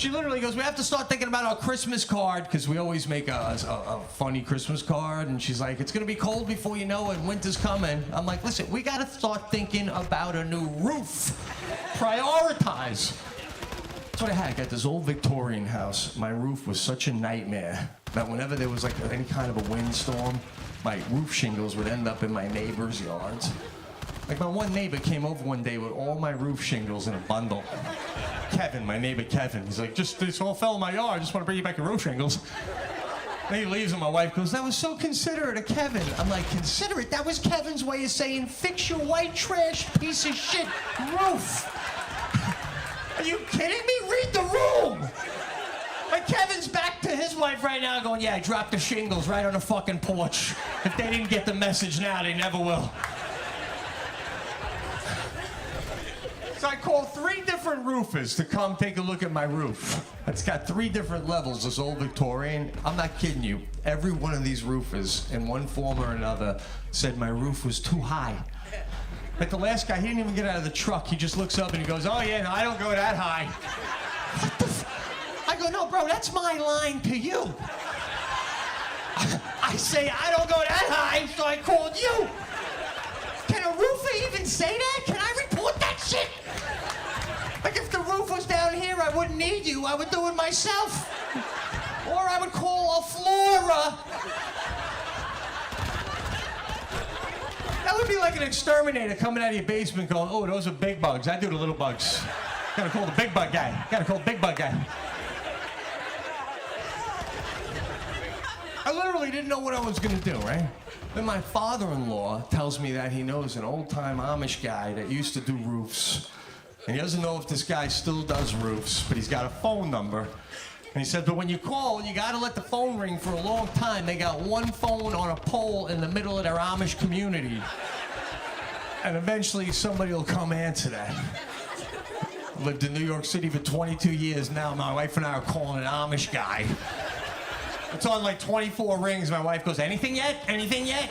literally goes, we have to start thinking about our Christmas card, because we always make a funny Christmas card, and she's like, it's gonna be cold before you know it, winter's coming. I'm like, listen, we gotta start thinking about a new roof. Prioritize. That's what I had. I got this old Victorian house. My roof was such a nightmare that whenever there was like any kind of a windstorm, my roof shingles would end up in my neighbors' yards. Like, my one neighbor came over one day with all my roof shingles in a bundle. Kevin, my neighbor Kevin, he's like, this all fell in my yard, I just want to bring you back your roof shingles. Then he leaves and my wife goes, that was so considerate of Kevin. I'm like, considerate? That was Kevin's way of saying, fix your white trash piece of shit roof. Are you kidding me? Read the room. Like Kevin's back to his wife right now going, yeah, I dropped the shingles right on the fucking porch. If they didn't get the message now, they never will. So I called 3 different roofers to come take a look at my roof. It's got 3 different levels, this old Victorian. I'm not kidding you. Every one of these roofers, in one form or another, said my roof was too high. Like the last guy, he didn't even get out of the truck. He just looks up and he goes, oh yeah, no, I don't go that high. What the I go, no, bro, that's my line to you. I say, I don't go that high, so I called you. Can a roofer even say that? Can I report that shit? Like if the roof was down here, I wouldn't need you. I would do it myself. Or I would call a flora. That would be like an exterminator coming out of your basement going, oh, those are big bugs. I do the little bugs. Gotta call the big bug guy. Gotta call the big bug guy. I literally didn't know what I was gonna do, right? Then my father-in-law tells me that he knows an old-time Amish guy that used to do roofs. And he doesn't know if this guy still does roofs, but he's got a phone number. And he said, but when you call, you gotta let the phone ring for a long time. They got one phone on a pole in the middle of their Amish community. And eventually somebody will come answer that. Lived in New York City for 22 years now. My wife and I are calling an Amish guy. It's on like 24 rings. My wife goes, anything yet? Anything yet?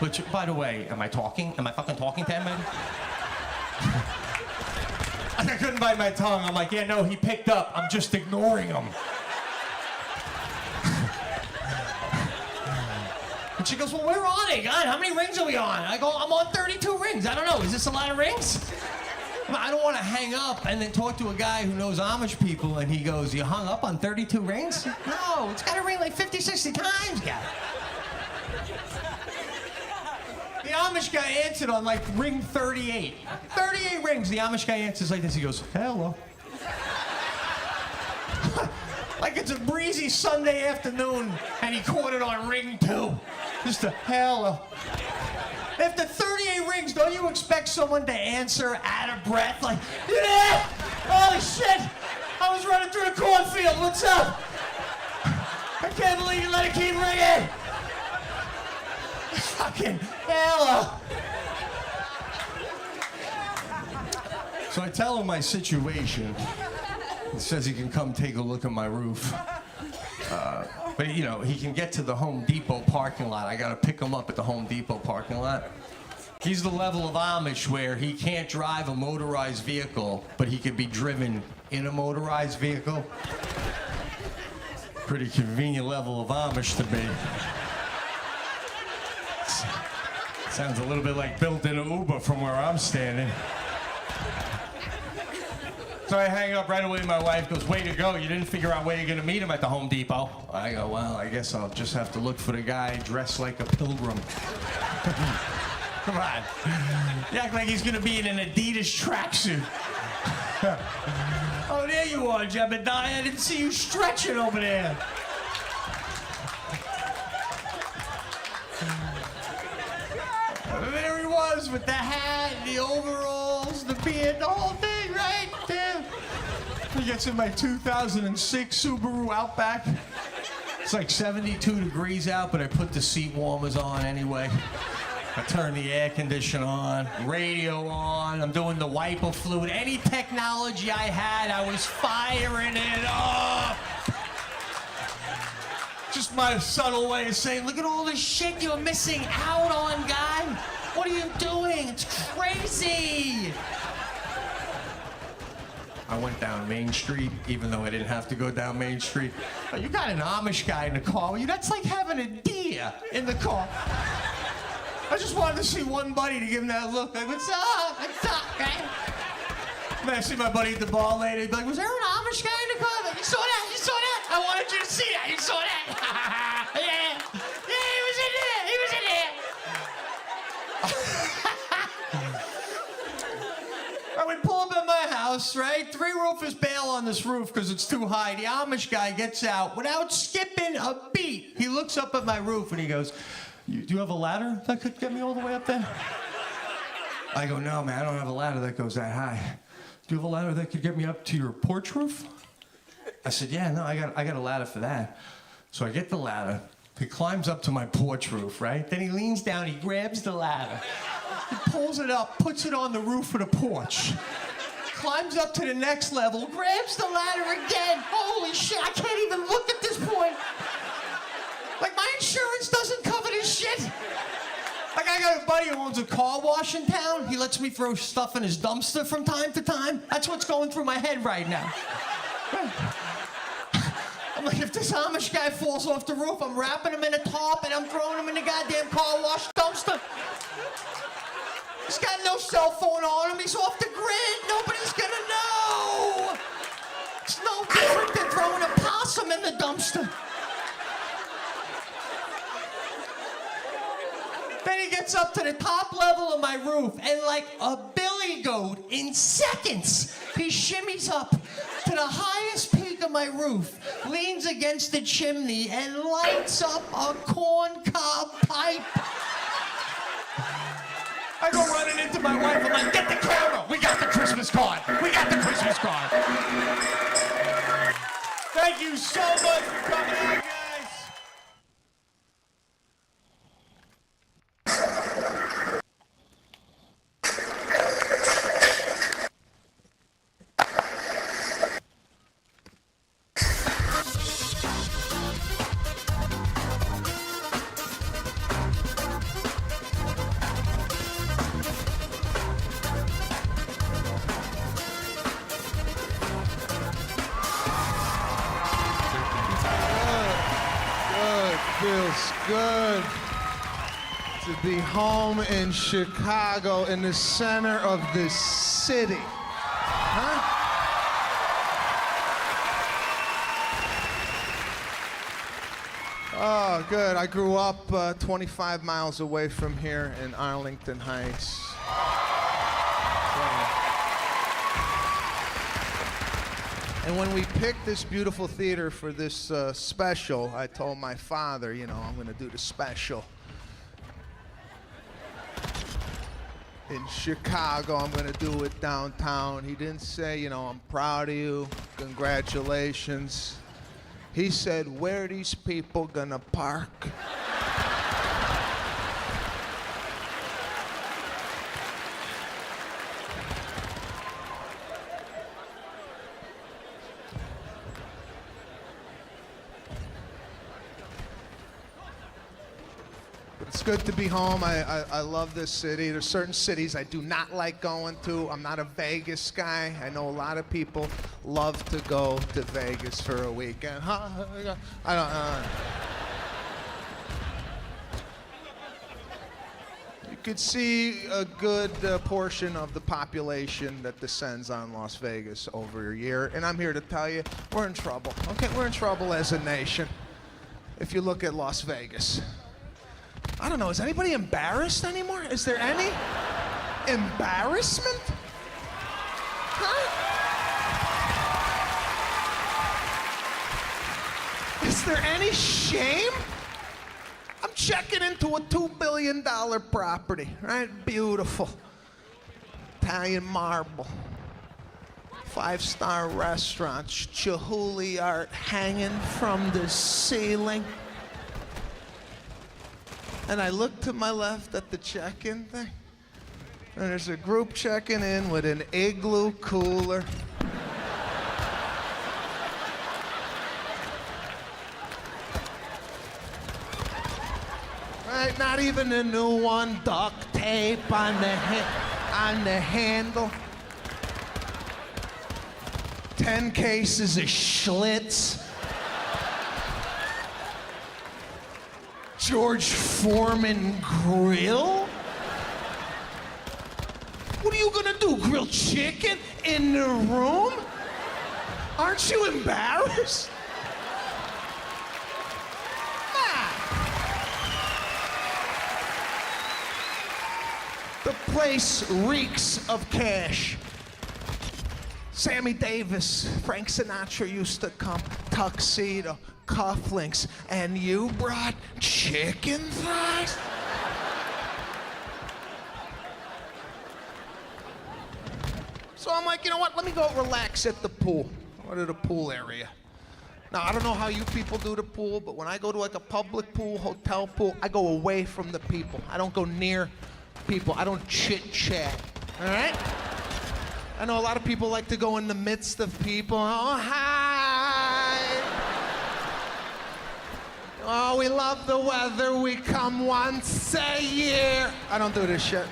Which, by the way, am I talking? Am I fucking talking to him? I couldn't bite my tongue. I'm like, yeah, no, he picked up. I'm just ignoring him. And she goes, well, we're on it. God, how many rings are we on? I go, I'm on 32 rings. I don't know. Is this a lot of rings? I don't want to hang up and then talk to a guy who knows Amish people and he goes, you hung up on 32 rings? No, it's got to ring like 50, 60 times, guy. The Amish guy answered on like ring 38. 38 rings. The Amish guy answers like this. He goes, hello. Like it's a breezy Sunday afternoon and he caught it on ring 2. Just a hello. After 38 rings, don't you expect someone to answer out of breath? Like, yeah! Holy shit! I was running through the cornfield. What's up? I can't believe you let it keep ringing. Fucking hello. So I tell him my situation. He says he can come take a look at my roof. But, you know, he can get to the Home Depot parking lot. I got to pick him up at the Home Depot parking lot. He's the level of Amish where he can't drive a motorized vehicle, but he can be driven in a motorized vehicle. Pretty convenient level of Amish to me. Sounds a little bit like built-in Uber from where I'm standing. So I hang up right away. My wife goes, way to go. You didn't figure out where you're going to meet him at the Home Depot. I go, well, I guess I'll just have to look for the guy dressed like a pilgrim. Come on. You act like he's going to be in an Adidas tracksuit. Oh, there you are, Jebediah. I didn't see you stretching over there. There he was with the hat, the overalls, the beard, the whole thing, right? There. He gets in my 2006 Subaru Outback. It's like 72 degrees out, but I put the seat warmers on anyway. I turn the air conditioner on, radio on, I'm doing the wiper fluid. Any technology I had, I was firing it up. Just my subtle way of saying, look at all the shit you're missing out on, guy. What are you doing? It's crazy. I went down Main Street, even though I didn't have to go down Main Street. Oh, you got an Amish guy in the car with you. That's like having a deer in the car. I just wanted to see one buddy to give him that look. Like, what's up? What's up, guy? Then I see my buddy at the bar later. He'd be like, was there an Amish guy in the car? Like, you saw that? You saw that? I wanted you to see that. You saw that? Yeah. Yeah, he was in there. He was in there. All right, we pull up at my house, right? 3 roofers bail on this roof because it's too high. The Amish guy gets out without skipping a beat. He looks up at my roof and he goes, do you have a ladder that could get me all the way up there? I go, no, man, I don't have a ladder that goes that high. Do you have a ladder that could get me up to your porch roof? I said, yeah, no, I got a ladder for that. So I get the ladder. He climbs up to my porch roof, right? Then he leans down, he grabs the ladder. He pulls it up, puts it on the roof of the porch. Climbs up to the next level, grabs the ladder again. Holy shit, I can't even look at this point. Like, my insurance doesn't cover this shit. Like, I got a buddy who owns a car wash in town. He lets me throw stuff in his dumpster from time to time. That's what's going through my head right now. I'm like, if this Amish guy falls off the roof, I'm wrapping him in a tarp and I'm throwing him in the goddamn car wash dumpster. He's got no cell phone on him. He's off the grid. Nobody's gonna know. It's no different than throwing a possum in the dumpster. Then he gets up to the top level of my roof, and like a billy goat, in seconds, he shimmies up to the highest peak of my roof, leans against the chimney, and lights up a corncob pipe. I go running into my wife, I'm like, get the camera! We got the Christmas card! We got the Christmas card! Thank you so much for coming out, guys! Feels good to be home in Chicago, in the center of this city. Huh? Oh, good. I grew up 25 miles away from here in Arlington Heights. And when we picked this beautiful theater for this special, I told my father, you know, I'm going to do the special in Chicago. I'm going to do it downtown. He didn't say, you know, I'm proud of you. Congratulations. He said, where are these people going to park? It's good to be home. I love this city. There's certain cities I do not like going to. I'm not a Vegas guy. I know a lot of people love to go to Vegas for a weekend. I don't. You could see a good portion of the population that descends on Las Vegas over a year, and I'm here to tell you, we're in trouble. Okay, we're in trouble as a nation. If you look at Las Vegas. I don't know, is anybody embarrassed anymore? Is there any embarrassment? Huh? Is there any shame? I'm checking into a $2 billion property, right? Beautiful. Italian marble. 5-star restaurants, Chihuly art hanging from the ceiling. And I look to my left at the check-in thing, and there's a group checking in with an igloo cooler. Right, not even a new one, duct tape on the handle. 10 cases of Schlitz. George Foreman grill? What are you gonna do, grill chicken in the room? Aren't you embarrassed? Nah. The place reeks of cash. Sammy Davis, Frank Sinatra used to come, tuxedo, cufflinks, and you brought chicken thighs? So I'm like, you know what, let me go relax at the pool. Go to the pool area. Now, I don't know how you people do the pool, but when I go to like a public pool, hotel pool, I go away from the people. I don't go near people. I don't chit-chat, all right? I know a lot of people like to go in the midst of people. Oh, hi. Oh, we love the weather. We come once a year. I don't do this shit,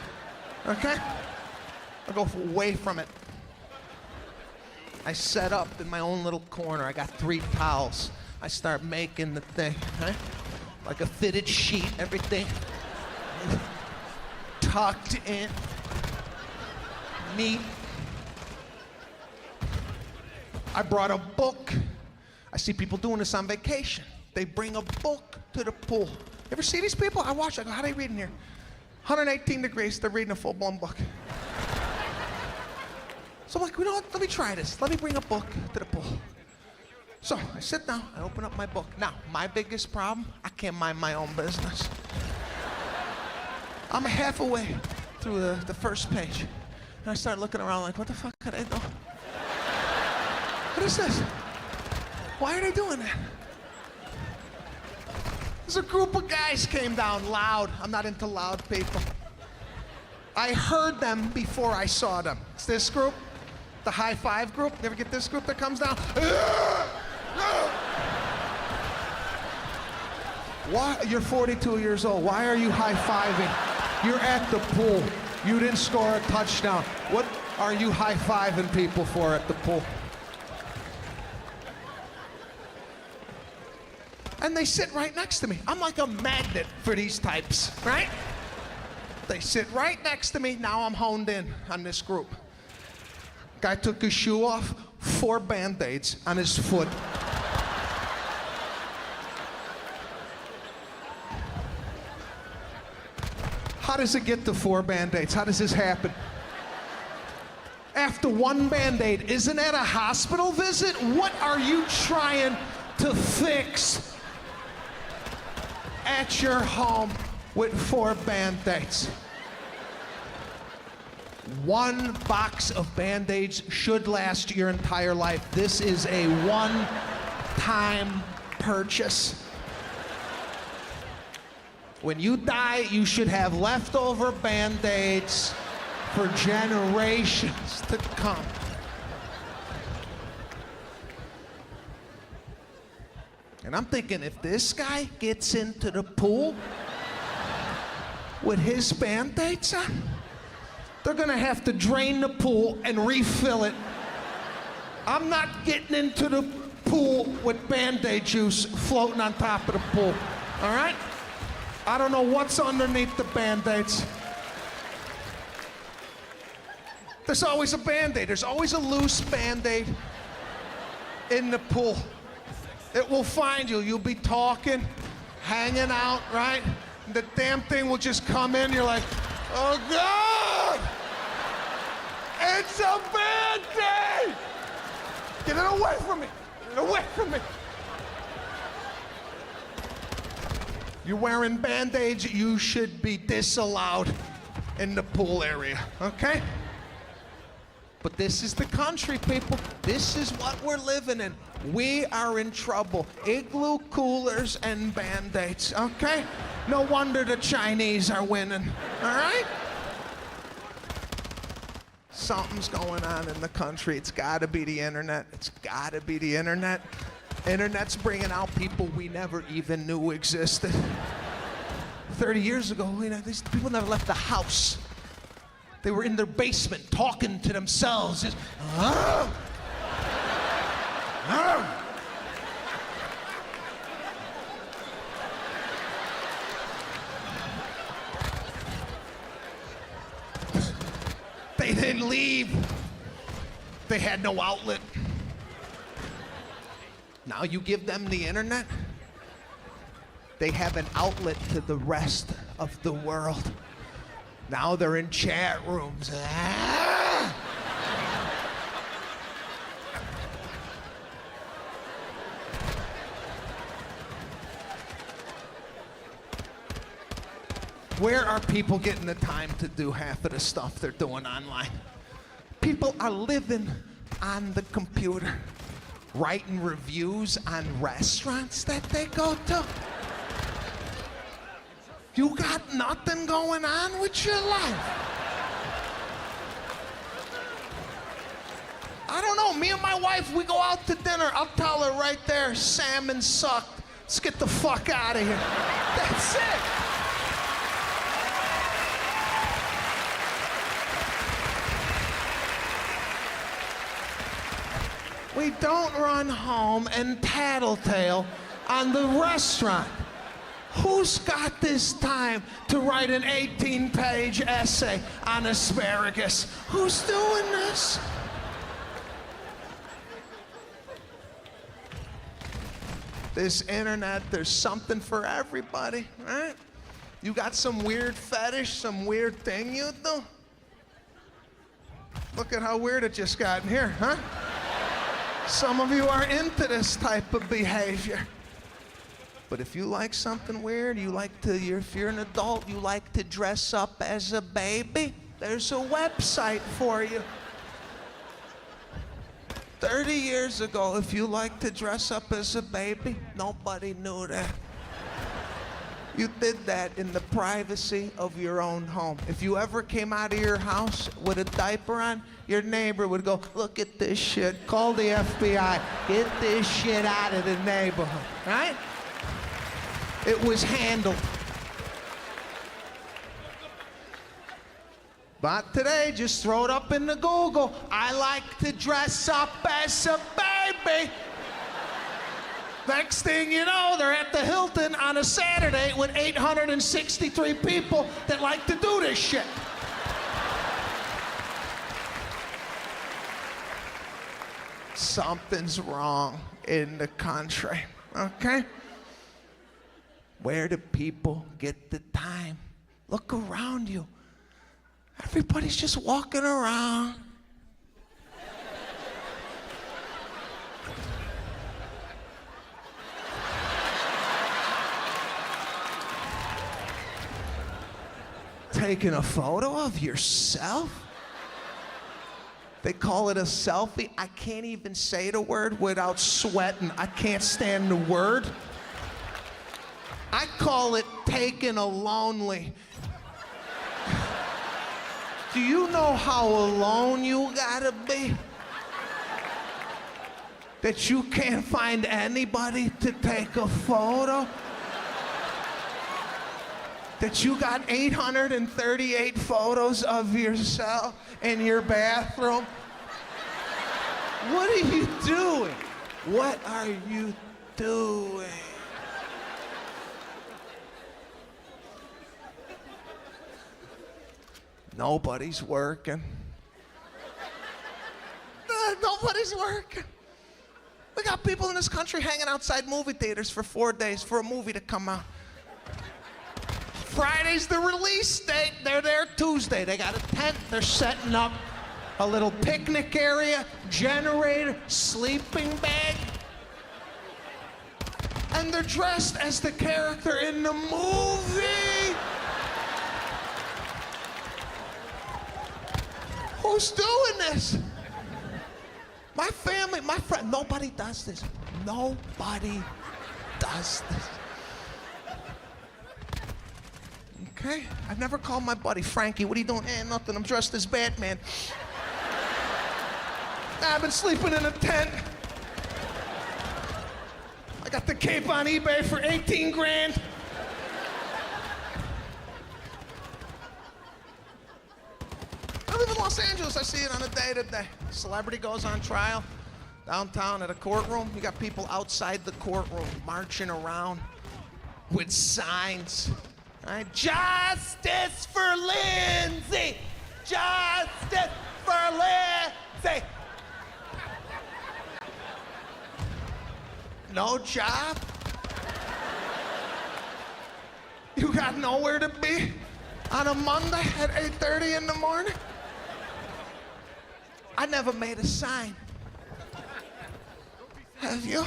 okay? I go away from it. I set up in my own little corner. I got 3 towels. I start making the thing, right? Like a fitted sheet, everything tucked in, neat. I brought a book. I see people doing this on vacation. They bring a book to the pool. You ever see these people? I watch, I go, how they reading here? 118 degrees, they're reading a full-blown book. So I'm like, you know what, let me try this. Let me bring a book to the pool. So I sit down, I open up my book. Now, my biggest problem, I can't mind my own business. I'm halfway through the first page. And I start looking around like, what the fuck could I do? What is this? Why are they doing that? There's a group of guys came down loud. I'm not into loud people. I heard them before I saw them. It's this group. The high five group. You ever get this group that comes down? Why? You're 42 years old. Why are you high-fiving? You're at the pool. You didn't score a touchdown. What are you high-fiving people for at the pool? And they sit right next to me. I'm like a magnet for these types, right? They sit right next to me. Now I'm honed in on this group. Guy took his shoe off, 4 Band-Aids on his foot. How does it get to 4 Band-Aids? How does this happen? After 1 Band-Aid, isn't that a hospital visit? What are you trying to fix at your home with 4 Band-Aids? 1 box of Band-Aids should last your entire life. This is a one-time purchase. When you die, you should have leftover Band-Aids for generations to come. And I'm thinking, if this guy gets into the pool with his Band-Aids on, they're gonna have to drain the pool and refill it. I'm not getting into the pool with Band-Aid juice floating on top of the pool, all right? I don't know what's underneath the Band-Aids. There's always a Band-Aid. There's always a loose Band-Aid in the pool. It will find you. You'll be talking, hanging out, right? And the damn thing will just come in. You're like, oh God! It's a Band-Aid! Get it away from me! Get it away from me! You're wearing Band-Aids, you should be disallowed in the pool area, okay? But this is the country, people. This is what we're living in. We are in trouble. Igloo coolers and Band-Aids, okay? No wonder the Chinese are winning, all right? Something's going on in the country. It's gotta be the internet. It's gotta be the internet. Internet's bringing out people we never even knew existed. 30 years ago, you know, these people never left the house. They were in their basement talking to themselves. Just, They didn't leave. They had no outlet. Now you give them the internet, they have an outlet to the rest of the world. Now they're in chat rooms. Where are people getting the time to do half of the stuff they're doing online? People are living on the computer. writing reviews on restaurants that they go to? You got nothing going on with your life. I don't know, me and my wife, we go out to dinner. I'll tell her right there, salmon sucked. Let's get the fuck out of here. That's it. We don't run home and tattletale on the restaurant. Who's got this time to write an 18-page essay on asparagus? Who's doing this? This internet, there's something for everybody, right? You got some weird fetish, some weird thing you do? Look at how weird it just got in here, huh? Some of you are into this type of behavior. But if you like something weird, if you're an adult, you like to dress up as a baby, there's a website for you. 30 years ago, if you like to dress up as a baby, nobody knew that. You did that in the privacy of your own home. If you ever came out of your house with a diaper on, your neighbor would go, look at this shit, call the FBI, get this shit out of the neighborhood, right? It was handled. But today, just throw it up in the Google. I like to dress up as a baby. Next thing you know, they're at the Hilton on a Saturday with 863 people that like to do this shit. Something's wrong in the country, okay? Where do people get the time? Look around you. Everybody's just walking around. Taking a photo of yourself? They call it a selfie. I can't even say the word without sweating. I can't stand the word. I call it taking a lonely. Do you know how alone you gotta be? That you can't find anybody to take a photo? That you got 838 photos of yourself in your bathroom? What are you doing? What are you doing? Nobody's working. Nobody's working. We got people in this country hanging outside movie theaters for 4 days for a movie to come out. Friday's the release date. They're there Tuesday. They got a tent. They're setting up a little picnic area, generator, sleeping bag. And they're dressed as the character in the movie. Who's doing this? My family, my friend, nobody does this. Nobody does this. Okay? I've never called my buddy Frankie. What are you doing? Nothing. I'm dressed as Batman. I've been sleeping in a tent. I got the cape on eBay for 18 grand. I live in Los Angeles. I see it on a day-to-day. Celebrity goes on trial downtown at a courtroom. You got people outside the courtroom marching around with signs. Right? Justice for Lindsay! Justice for Lindsay! No job? You got nowhere to be on a Monday at 8:30 in the morning? I never made a sign. Have you?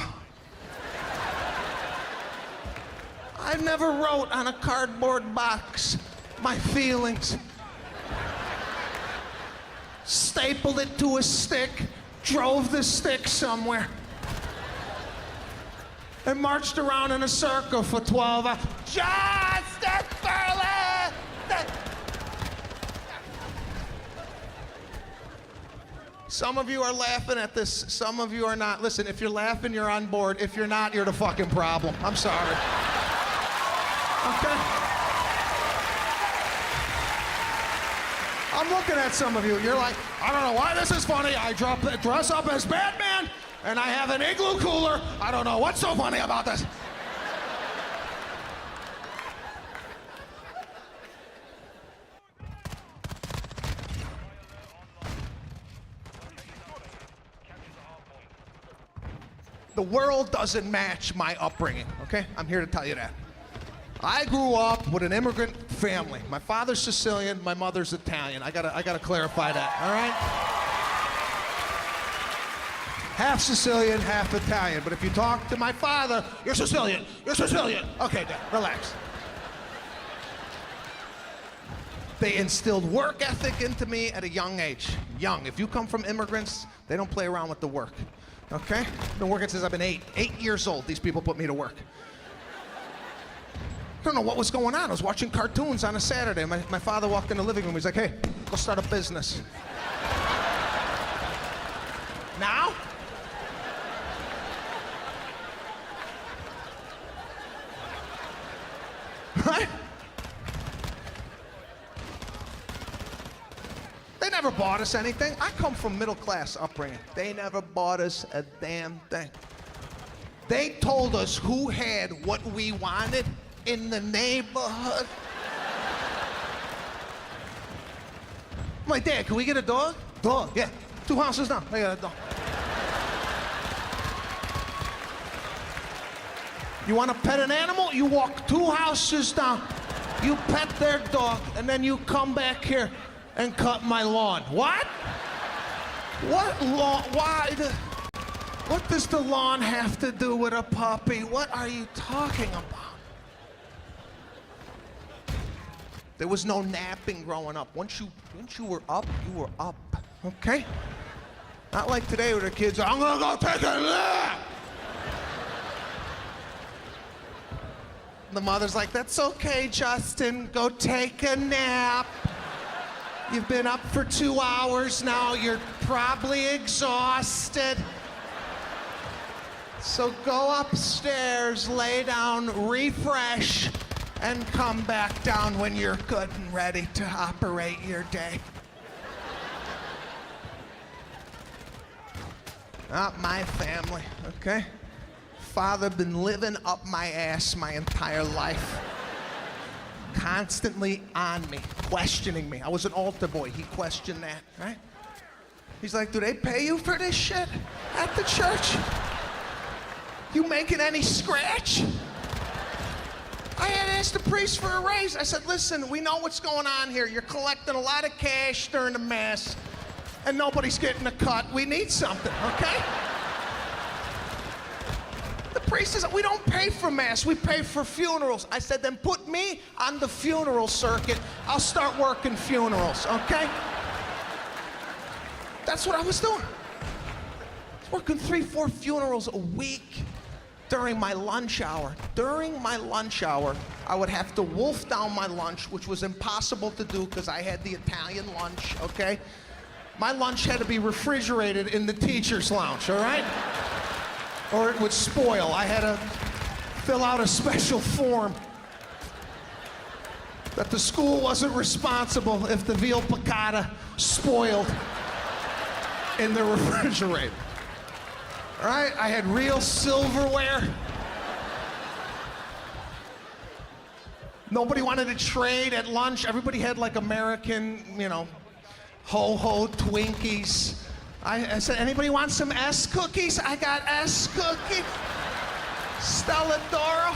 I never wrote on a cardboard box my feelings. Stapled it to a stick, drove the stick somewhere. and marched around in a circle for 12 hours. Justice for Liz! Some of you are laughing at this, some of you are not. Listen, if you're laughing, you're on board. If you're not, you're the fucking problem. I'm sorry. Okay? I'm looking at some of you. You're like, I don't know why this is funny. I dress up as Batman, and I have an igloo cooler. I don't know what's so funny about this. The world doesn't match my upbringing, okay? I'm here to tell you that. I grew up with an immigrant family. My father's Sicilian, my mother's Italian. I gotta clarify that, all right? Half Sicilian, half Italian. But if you talk to my father, you're Sicilian, you're Sicilian. Okay, Dad, relax. They instilled work ethic into me at a young age. Young. If you come from immigrants, they don't play around with the work. Okay? I've been working since I've been 8 years old. These people put me to work. I don't know what was going on. I was watching cartoons on a Saturday. My father walked in the living room. He's like, hey, go start a business. Now? Right? They never bought us anything. I come from middle class upbringing. They never bought us a damn thing. They told us who had what we wanted in the neighborhood. I'm like, Dad, can we get a dog? Dog, yeah. 2 houses down. I got a dog. You want to pet an animal? You walk 2 houses down. You pet their dog, and then you come back here and cut my lawn. What? What lawn? Why? What does the lawn have to do with a puppy? What are you talking about? There was no napping growing up. Once you were up, you were up. Okay? Not like today where the kids are, I'm gonna go take a nap. The mother's like, that's okay, Justin. Go take a nap. You've been up for 2 hours now. You're probably exhausted. So go upstairs, lay down, refresh, and come back down when you're good and ready to operate your day. Not my family, okay? Father been living up my ass my entire life. Constantly on me, questioning me. I was an altar boy. He questioned that, right? He's like, do they pay you for this shit at the church? You making any scratch? I had asked the priest for a raise. I said, listen, we know what's going on here. You're collecting a lot of cash during the mass, and nobody's getting a cut. We need something, okay? The priest says, we don't pay for mass, we pay for funerals. I said, then put me on the funeral circuit. I'll start working funerals, okay? That's what I was doing. I was working 3, 4 funerals a week during my lunch hour. During my lunch hour, I would have to wolf down my lunch, which was impossible to do because I had the Italian lunch, okay? My lunch had to be refrigerated in the teacher's lounge, all right? Or it would spoil. I had to fill out a special form that the school wasn't responsible if the veal piccata spoiled in the refrigerator. All right, I had real silverware. Nobody wanted to trade at lunch. Everybody had like American, you know, ho-ho Twinkies. I said, anybody want some S cookies? I got S cookies. Stella Doro.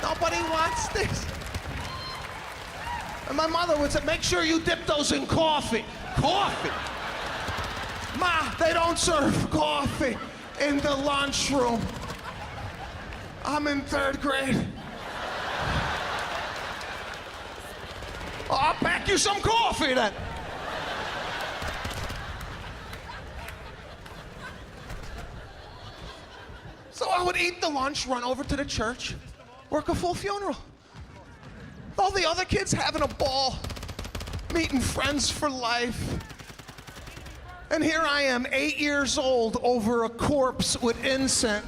Nobody wants this. And my mother would say, make sure you dip those in coffee. Coffee? Ma, they don't serve coffee in the lunchroom. I'm in 3rd grade. Oh, I'll pack you some coffee then. would eat the lunch, run over to the church, work a full funeral. All the other kids having a ball, meeting friends for life. And here I am, 8 years old, over a corpse with incense.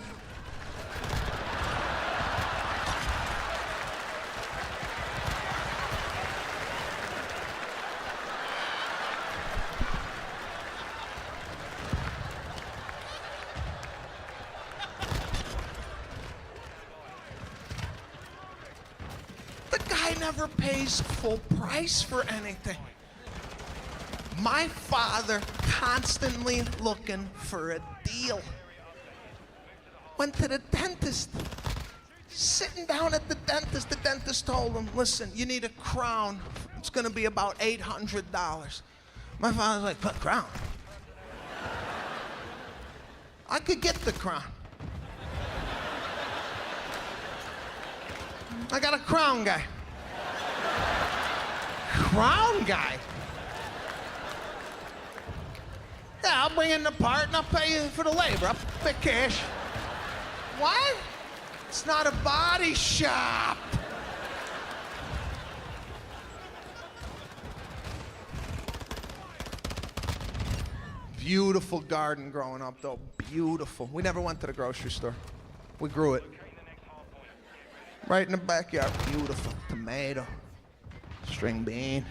The guy never pays full price for anything. My father constantly looking for a deal. Went to the dentist. Sitting down at the dentist told him, listen, you need a crown. It's gonna be about $800. My father's like, what crown? I could get the crown. I got a crown guy. Crown guy? Yeah, I'll bring in the part and I'll pay you for the labor. I'll pay cash. What? It's not a body shop. Beautiful garden growing up, though. Beautiful. We never went to the grocery store. We grew it. Right in the backyard. Beautiful. Tomato. String bean.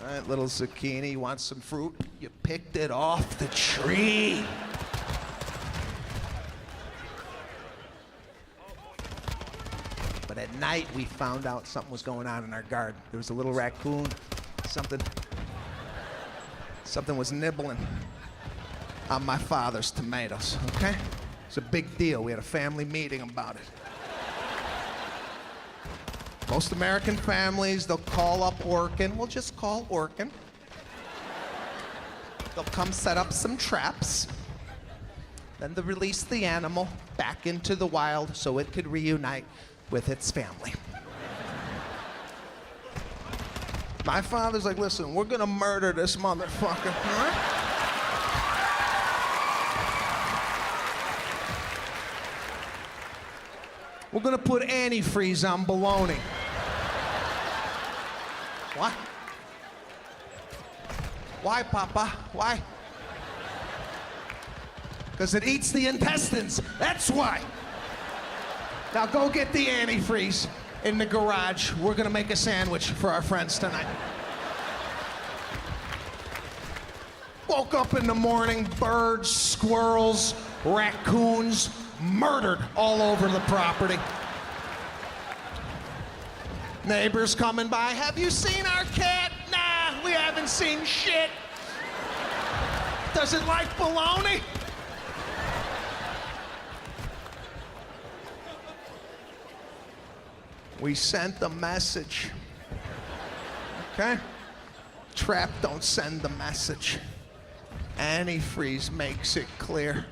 All right, little zucchini. You want some fruit? You picked it off the tree. But at night, we found out something was going on in our garden. There was a little raccoon. Something was nibbling on my father's tomatoes, okay? It's a big deal. We had a family meeting about it. Most American families, they'll call up Orkin. We'll just call Orkin. They'll come set up some traps. Then they'll release the animal back into the wild so it could reunite with its family. My father's like, listen, we're gonna murder this motherfucker, all right? We're gonna put antifreeze on bologna. What? Why, Papa? Why? Because it eats the intestines. That's why. Now go get the antifreeze in the garage. We're gonna make a sandwich for our friends tonight. Woke up in the morning, birds, squirrels, raccoons, murdered all over the property. Neighbors coming by, have you seen our cat? Nah, we haven't seen shit. Does it like bologna? We sent a message. Okay? Trap don't send the message. Antifreeze makes it clear.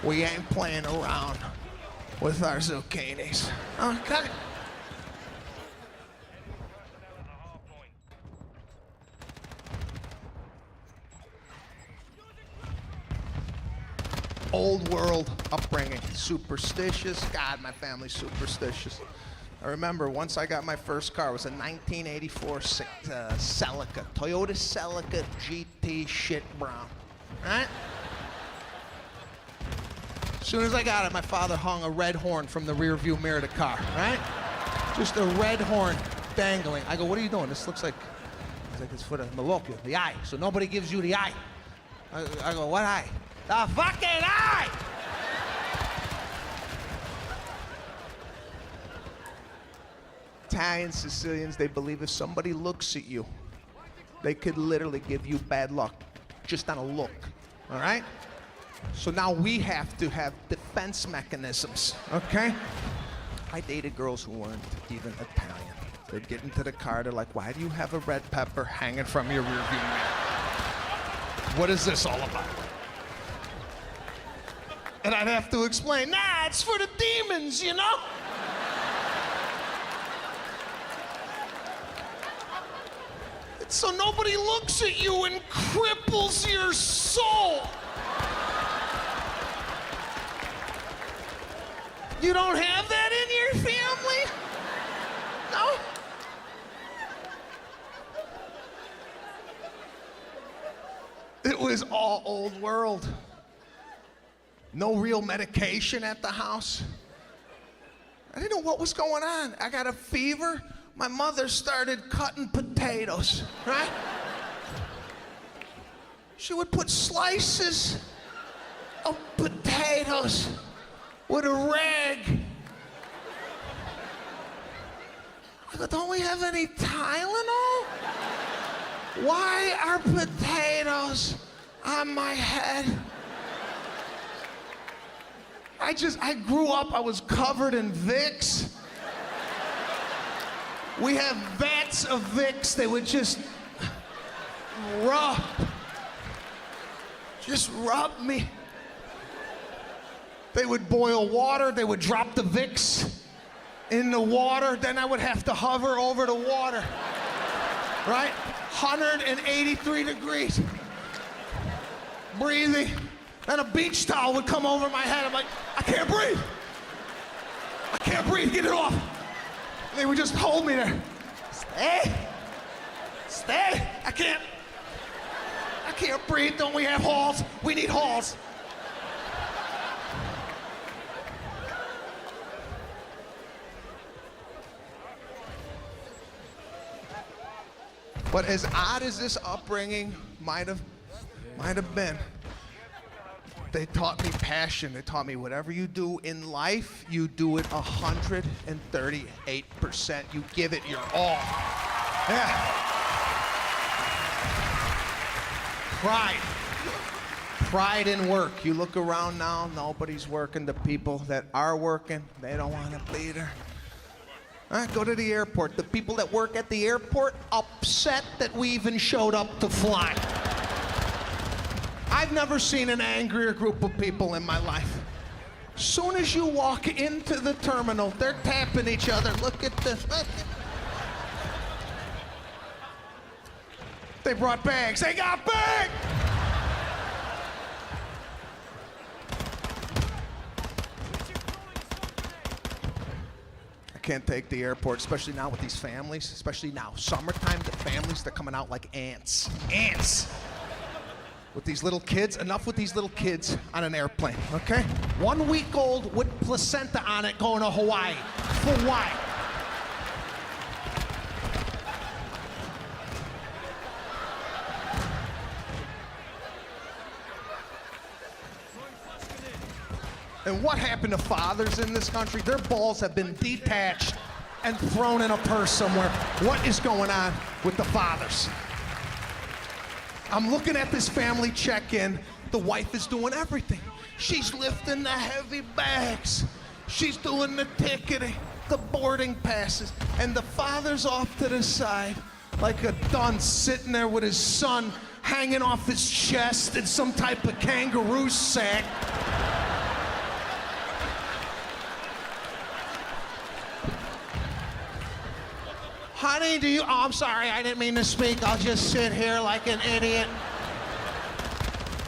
We ain't playing around with our zucchinis. Okay? Old world upbringing, superstitious. God, my family's superstitious. I remember once I got my first car, it was a 1984 Celica, Toyota Celica GT shit brown, right? As soon as I got it, my father hung a red horn from the rear view mirror of the car, right? Just a red horn dangling. I go, what are you doing? This looks like, it's for the malocchio, the eye, so nobody gives you the eye. I go, what eye? The fucking eye! Italians, Sicilians, they believe if somebody looks at you, they could literally give you bad luck just on a look, all right? So now we have to have defense mechanisms, okay? I dated girls who weren't even Italian. They'd get into the car, they're like, why do you have a red pepper hanging from your rearview mirror? What is this all about? And I'd have to explain, nah, it's for the demons, you know? It's so nobody looks at you and cripples your soul. You don't have that in your family? No? It was all old world. No real medication at the house. I didn't know what was going on. I got a fever. My mother started cutting potatoes, right? She would put slices of potatoes with a rag. I go, don't we have any Tylenol? Why are potatoes on my head? I grew up, I was covered in Vicks. We have vats of Vicks. They would just rub me. They would boil water. They would drop the Vicks in the water. Then I would have to hover over the water. Right? 183 degrees. Breathing. Then a beach towel would come over my head. I'm like, I can't breathe. I can't breathe. Get it off. And they would just hold me there. Stay. Stay. I can't breathe. Don't we have halls? We need halls. But as odd as this upbringing might have been, they taught me passion. They taught me whatever you do in life, you do it 138%. You give it your all. Yeah. Pride in work. You look around now, nobody's working. The people that are working, they don't want to be there. Go to the airport. The people that work at the airport, upset that we even showed up to fly. I've never seen an angrier group of people in my life. Soon as you walk into the terminal, they're tapping each other. Look at this. They brought bags. They got bags! I can't take the airport, especially now with these families, especially now. Summertime, the families, they're coming out like ants. Ants! With these little kids, enough with these little kids on an airplane, okay? 1 week old with placenta on it going to Hawaii. Hawaii. And what happened to fathers in this country? Their balls have been detached and thrown in a purse somewhere. What is going on with the fathers? I'm looking at this family check-in. The wife is doing everything. She's lifting the heavy bags. She's doing the ticketing, the boarding passes. And the father's off to the side like a dunce, sitting there with his son hanging off his chest in some type of kangaroo sack. Honey, oh, I'm sorry, I didn't mean to speak. I'll just sit here like an idiot.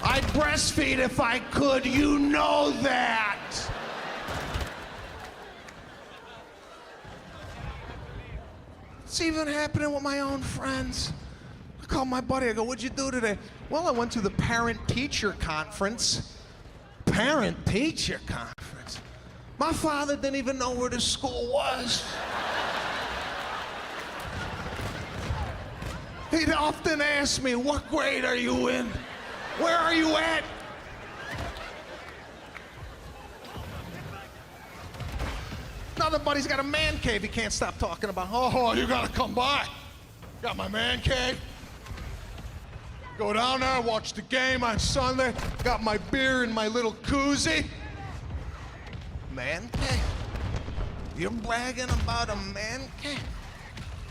I'd breastfeed if I could, you know that. It's even happening with my own friends. I called my buddy, I go, what'd you do today? Well, I went to the parent-teacher conference. Parent-teacher conference? My father didn't even know where the school was. He'd often ask me, what grade are you in? Where are you at? Another buddy's got a man cave he can't stop talking about. Oh, you gotta come by. Got my man cave. Go down there, watch the game on Sunday. Got my beer in my little koozie. Man cave? You're bragging about a man cave?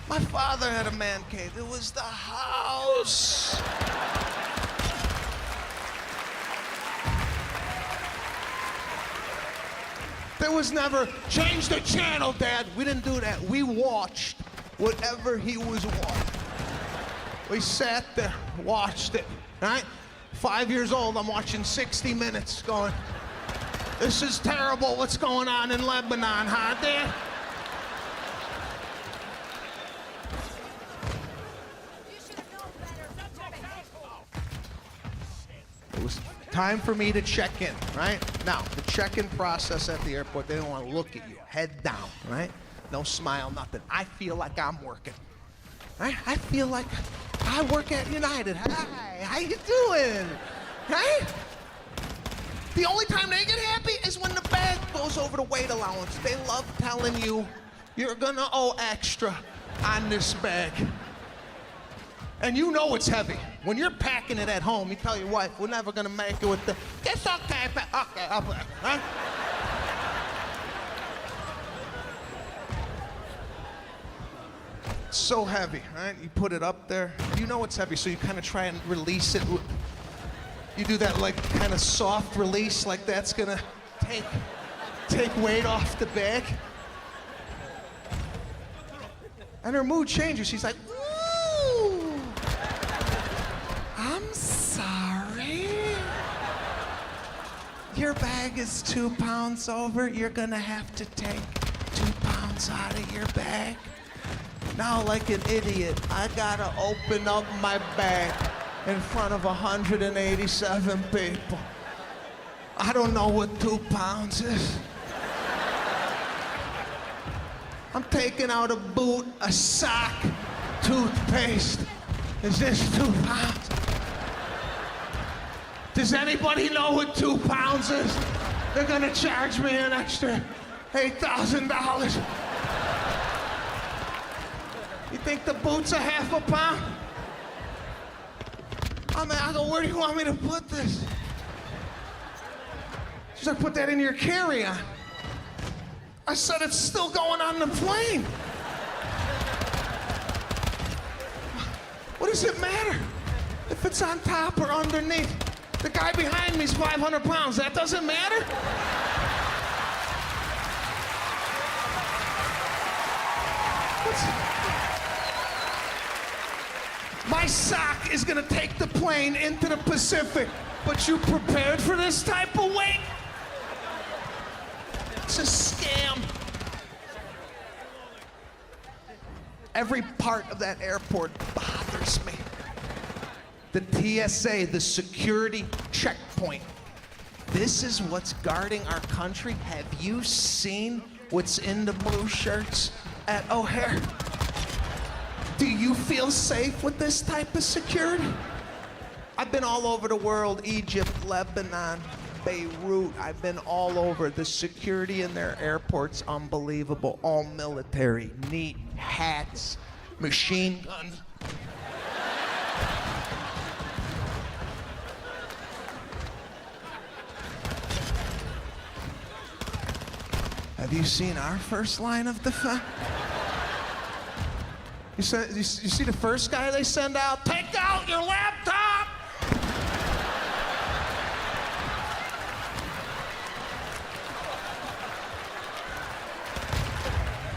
My father had a man cave. It was the house. There was never, change the channel, Dad. We didn't do that. We watched whatever he was watching. We sat there, watched it, right? 5 years old, I'm watching 60 Minutes going, This is terrible what's going on in Lebanon, huh, Dan? It was time for me to check in, right? Now, the check-in process at the airport, they don't want to look at you, head down, right? No smile, nothing. I feel like I'm working, right? I feel like I work at United. Hi, how you doing, right? The only time they get happy is when the bag goes over the weight allowance. They love telling you you're gonna owe extra on this bag. And you know it's heavy. When you're packing it at home, you tell your wife, we're never gonna make it with the, it's okay, okay, I'll put it, right? It's so heavy, right? You put it up there, you know it's heavy, so you kind of try and release it. You do that like kind of soft release, like that's gonna take weight off the bag. And her mood changes, she's like, ooh, I'm sorry. Your bag is 2 pounds over. You're gonna have to take 2 pounds out of your bag. Now, like an idiot, I gotta open up my bag in front of 187 people. I don't know what 2 pounds is. I'm taking out a boot, a sock, toothpaste. Is this 2 pounds? Does anybody know what 2 pounds is? They're gonna charge me an extra $8,000. You think the boot's a half a pound? I go, where do you want me to put this? She's like, put that in your carry-on. I said, it's still going on the plane. What does it matter if it's on top or underneath? The guy behind me is 500 pounds. That doesn't matter? My sock is gonna take the plane into the Pacific, but you prepared for this type of weight? It's a scam. Every part of that airport bothers me. The TSA, the security checkpoint. This is what's guarding our country. Have you seen what's in the blue shirts at O'Hare? Do you feel safe with this type of security? I've been all over the world, Egypt, Lebanon, Beirut. I've been all over. The security in their airports, unbelievable. All military, neat, hats, machine guns. Have you seen our first line of defense? You see the first guy they send out? Take out your laptop!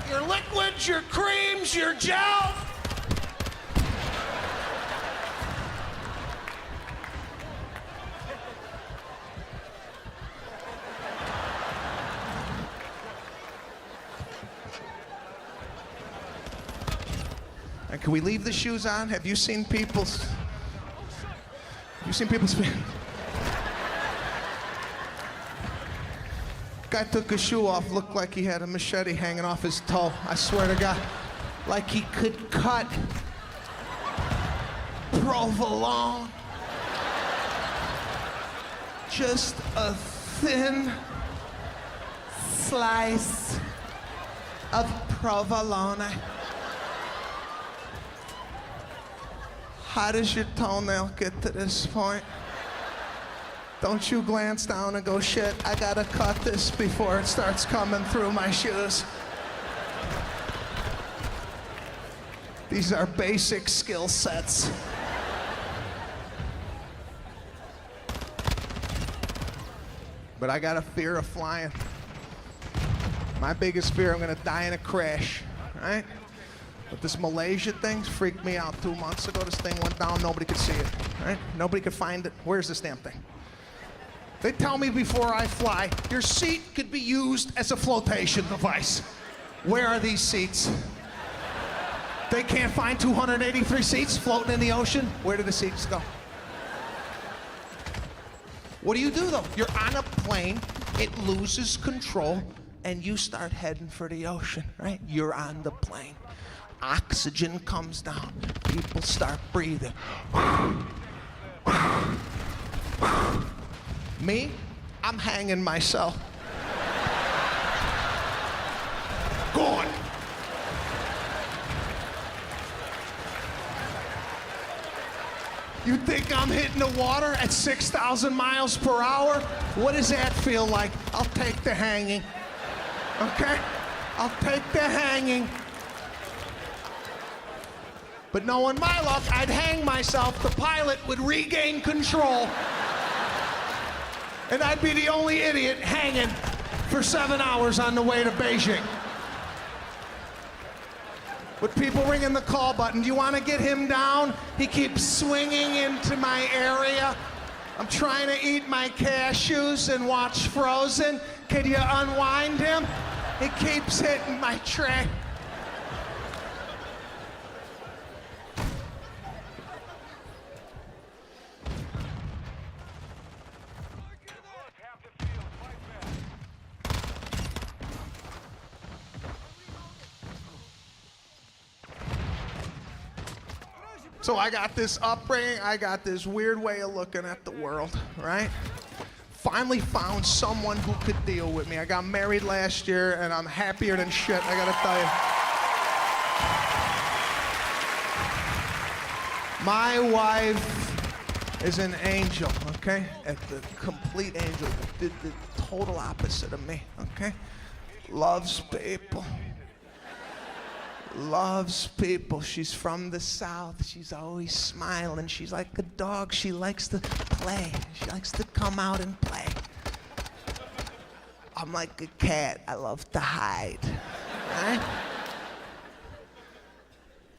Your liquids, your creams, your gel. And can we leave the shoes on? Have you seen people's? Guy took his shoe off, looked like he had a machete hanging off his toe. I swear to God, like he could cut provolone. Just a thin slice of provolone. How does your toenail get to this point? Don't you glance down and go, shit, I gotta cut this before it starts coming through my shoes. These are basic skill sets. But I got a fear of flying. My biggest fear, I'm gonna die in a crash, right? But this Malaysia thing freaked me out 2 months ago. This thing went down, nobody could see it, right? Nobody could find it. Where's this damn thing? They tell me before I fly, your seat could be used as a flotation device. Where are these seats? They can't find 283 seats floating in the ocean. Where do the seats go? What do you do though? You're on a plane, it loses control, and you start heading for the ocean, right? You're on the plane. Oxygen comes down. People start breathing. Me, I'm hanging myself. Gone. You think I'm hitting the water at 6,000 miles per hour? What does that feel like? I'll take the hanging. Okay? I'll take the hanging. But knowing my luck, I'd hang myself, the pilot would regain control, and I'd be the only idiot hanging for 7 hours on the way to Beijing. With people ringing the call button, do you want to get him down? He keeps swinging into my area. I'm trying to eat my cashews and watch Frozen. Could you unwind him? He keeps hitting my tray. So I got this upbringing, I got this weird way of looking at the world, right? Finally found someone who could deal with me. I got married last year and I'm happier than shit, I gotta tell you. My wife is an angel, okay? At the complete angel, the total opposite of me, okay? Loves people. Loves people. She's from the South. She's always smiling. She's like a dog. She likes to play. She likes to come out and play. I'm like a cat. I love to hide. Right?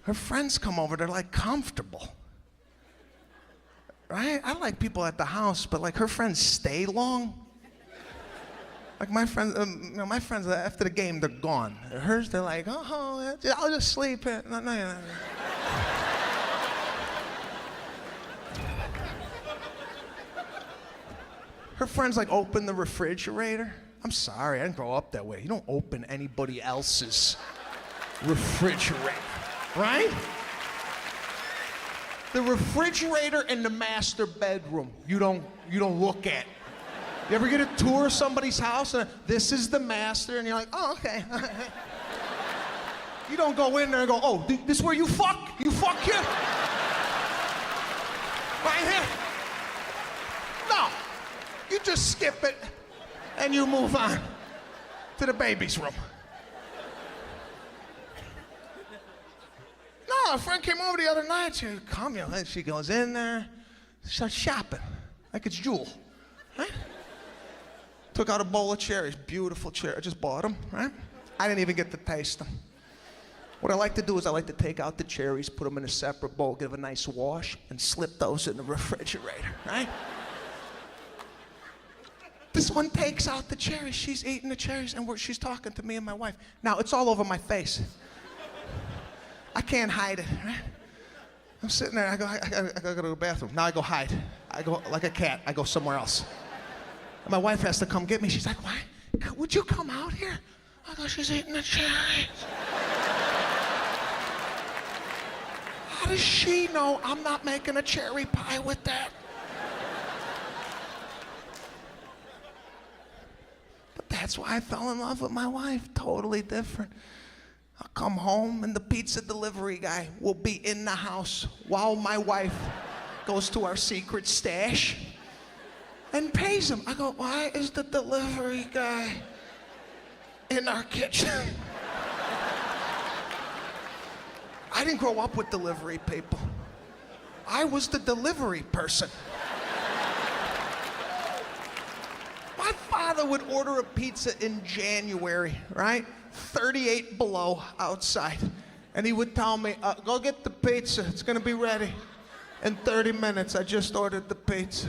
Her friends come over. They're like comfortable. Right? I like people at the house, but like her friends stay long. Like my friends, my friends after the game, they're gone. Hers, they're like, oh, I'll just sleep here. No. Her friends like open the refrigerator. I'm sorry, I didn't grow up that way. You don't open anybody else's refrigerator, right? The refrigerator in the master bedroom, you don't look at. You ever get a tour of somebody's house and this is the master and you're like, oh, okay. You don't go in there and go, oh, this is where you fuck? You fuck here? Right here? No. You just skip it and you move on to the baby's room. No, a friend came over the other night. She goes in there, starts shopping like it's Jewel, right? Took out a bowl of cherries, beautiful cherries. I just bought them, right? I didn't even get to taste them. What I like to do is I like to take out the cherries, put them in a separate bowl, give a nice wash, and slip those in the refrigerator, right? This one takes out the cherries. She's eating the cherries, and she's talking to me and my wife. Now, it's all over my face. I can't hide it, right? I'm sitting there, I gotta go to the bathroom. Now I go hide. I go like a cat, I go somewhere else. And my wife has to come get me. She's like, why? Would you come out here? I go, she's eating the cherries. How does she know I'm not making a cherry pie with that? But that's why I fell in love with my wife. Totally different. I'll come home and the pizza delivery guy will be in the house while my wife goes to our secret stash and pays him. I go, why is the delivery guy in our kitchen? I didn't grow up with delivery people. I was the delivery person. My father would order a pizza in January, right? 38 below outside. And he would tell me, go get the pizza, it's gonna be ready in 30 minutes. I just ordered the pizza.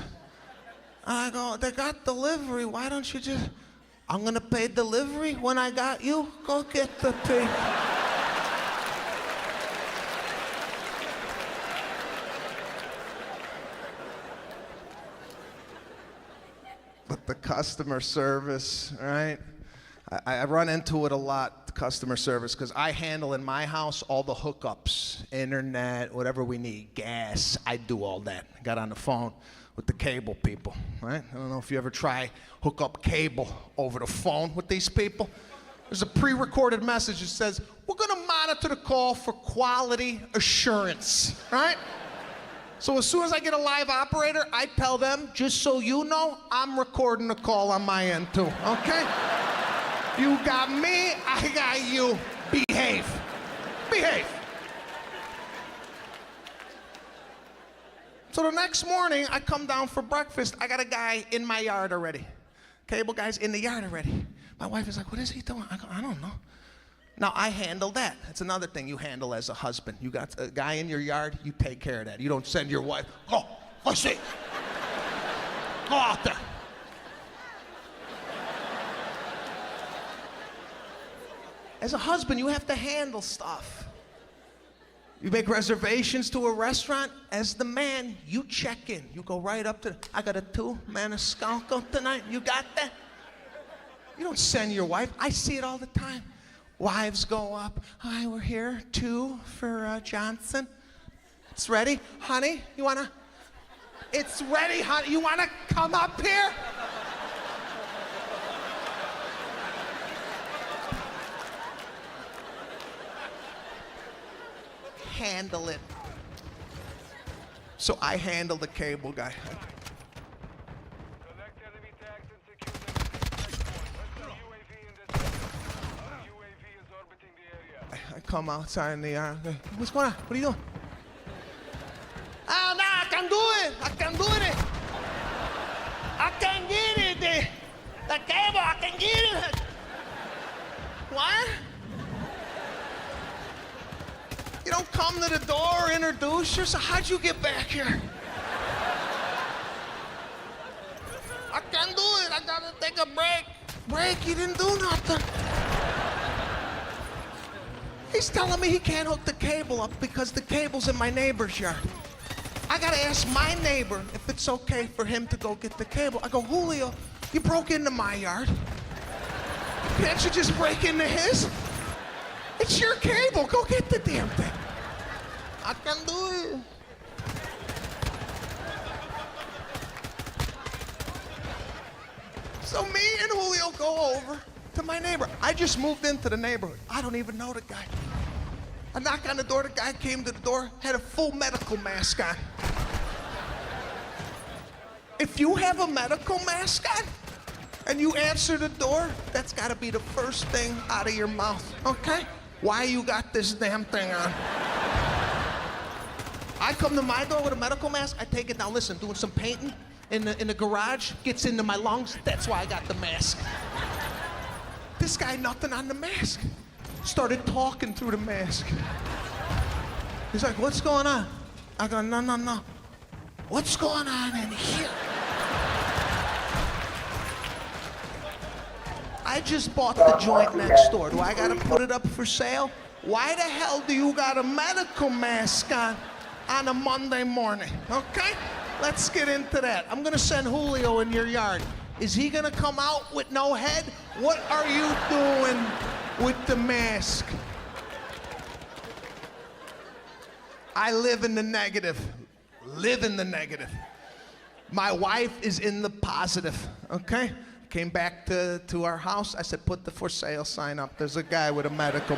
I go, they got delivery. Why don't you just, I'm gonna pay delivery when I got you? Go get the thing. But the customer service, right? I run into it a lot, customer service, because I handle in my house all the hookups, internet, whatever we need, gas. I do all that. I got on the phone with the cable people, right? I don't know if you ever try hook up cable over the phone with these people. There's a pre-recorded message that says, we're gonna monitor the call for quality assurance, right? So as soon as I get a live operator, I tell them, just so you know, I'm recording the call on my end too, okay? You got me, I got you. Behave. Behave. So the next morning, I come down for breakfast. I got a guy in my yard already. Cable guy's in the yard already. My wife is like, what is he doing? I go, I don't know. Now, I handle that. That's another thing you handle as a husband. You got a guy in your yard, you take care of that. You don't send your wife, go see. Go out there. As a husband, you have to handle stuff. You make reservations to a restaurant. As the man, you check in. You go right up to, I got a 2 Maniscalco tonight. You got that? You don't send your wife. I see it all the time. Wives go up. Hi, we're here. 2 for Johnson. It's ready. Honey, you wanna? It's ready, honey. You wanna come up here? Handle it. So I handle the cable guy. Collect enemy tags and secure them. Hostile UAV in this area. Our UAV is orbiting the area. I come outside in the yard. What's going on? What are you doing? Oh, no, I can do it. I can do it. I can get it. The cable, I can get it. What? You don't come to the door, introduce yourself. How'd you get back here? I can't do it. I gotta take a break. Break? You didn't do nothing. He's telling me he can't hook the cable up because the cable's in my neighbor's yard. I gotta ask my neighbor if it's okay for him to go get the cable. I go, Julio, you broke into my yard. Can't you just break into his? It's your cable. Go get the damn thing. I can do it. So me and Julio go over to my neighbor. I just moved into the neighborhood. I don't even know the guy. I knock on the door. The guy came to the door, had a full medical mask on. If you have a medical mask on and you answer the door, that's got to be the first thing out of your mouth, okay? Why you got this damn thing on? I come to my door with a medical mask, I take it down. Listen, doing some painting in the garage, gets into my lungs, that's why I got the mask. This guy, nothing on the mask. Started talking through the mask. He's like, what's going on? I go, no. What's going on in here? I just bought the joint next door. Do I gotta put it up for sale? Why the hell do you got a medical mask on a Monday morning? Okay? Let's get into that. I'm gonna send Julio in your yard. Is he gonna come out with no head? What are you doing with the mask? I live in the negative. Live in the negative. My wife is in the positive, okay? Came back to our house. I said, put the for sale sign up. There's a guy with a medical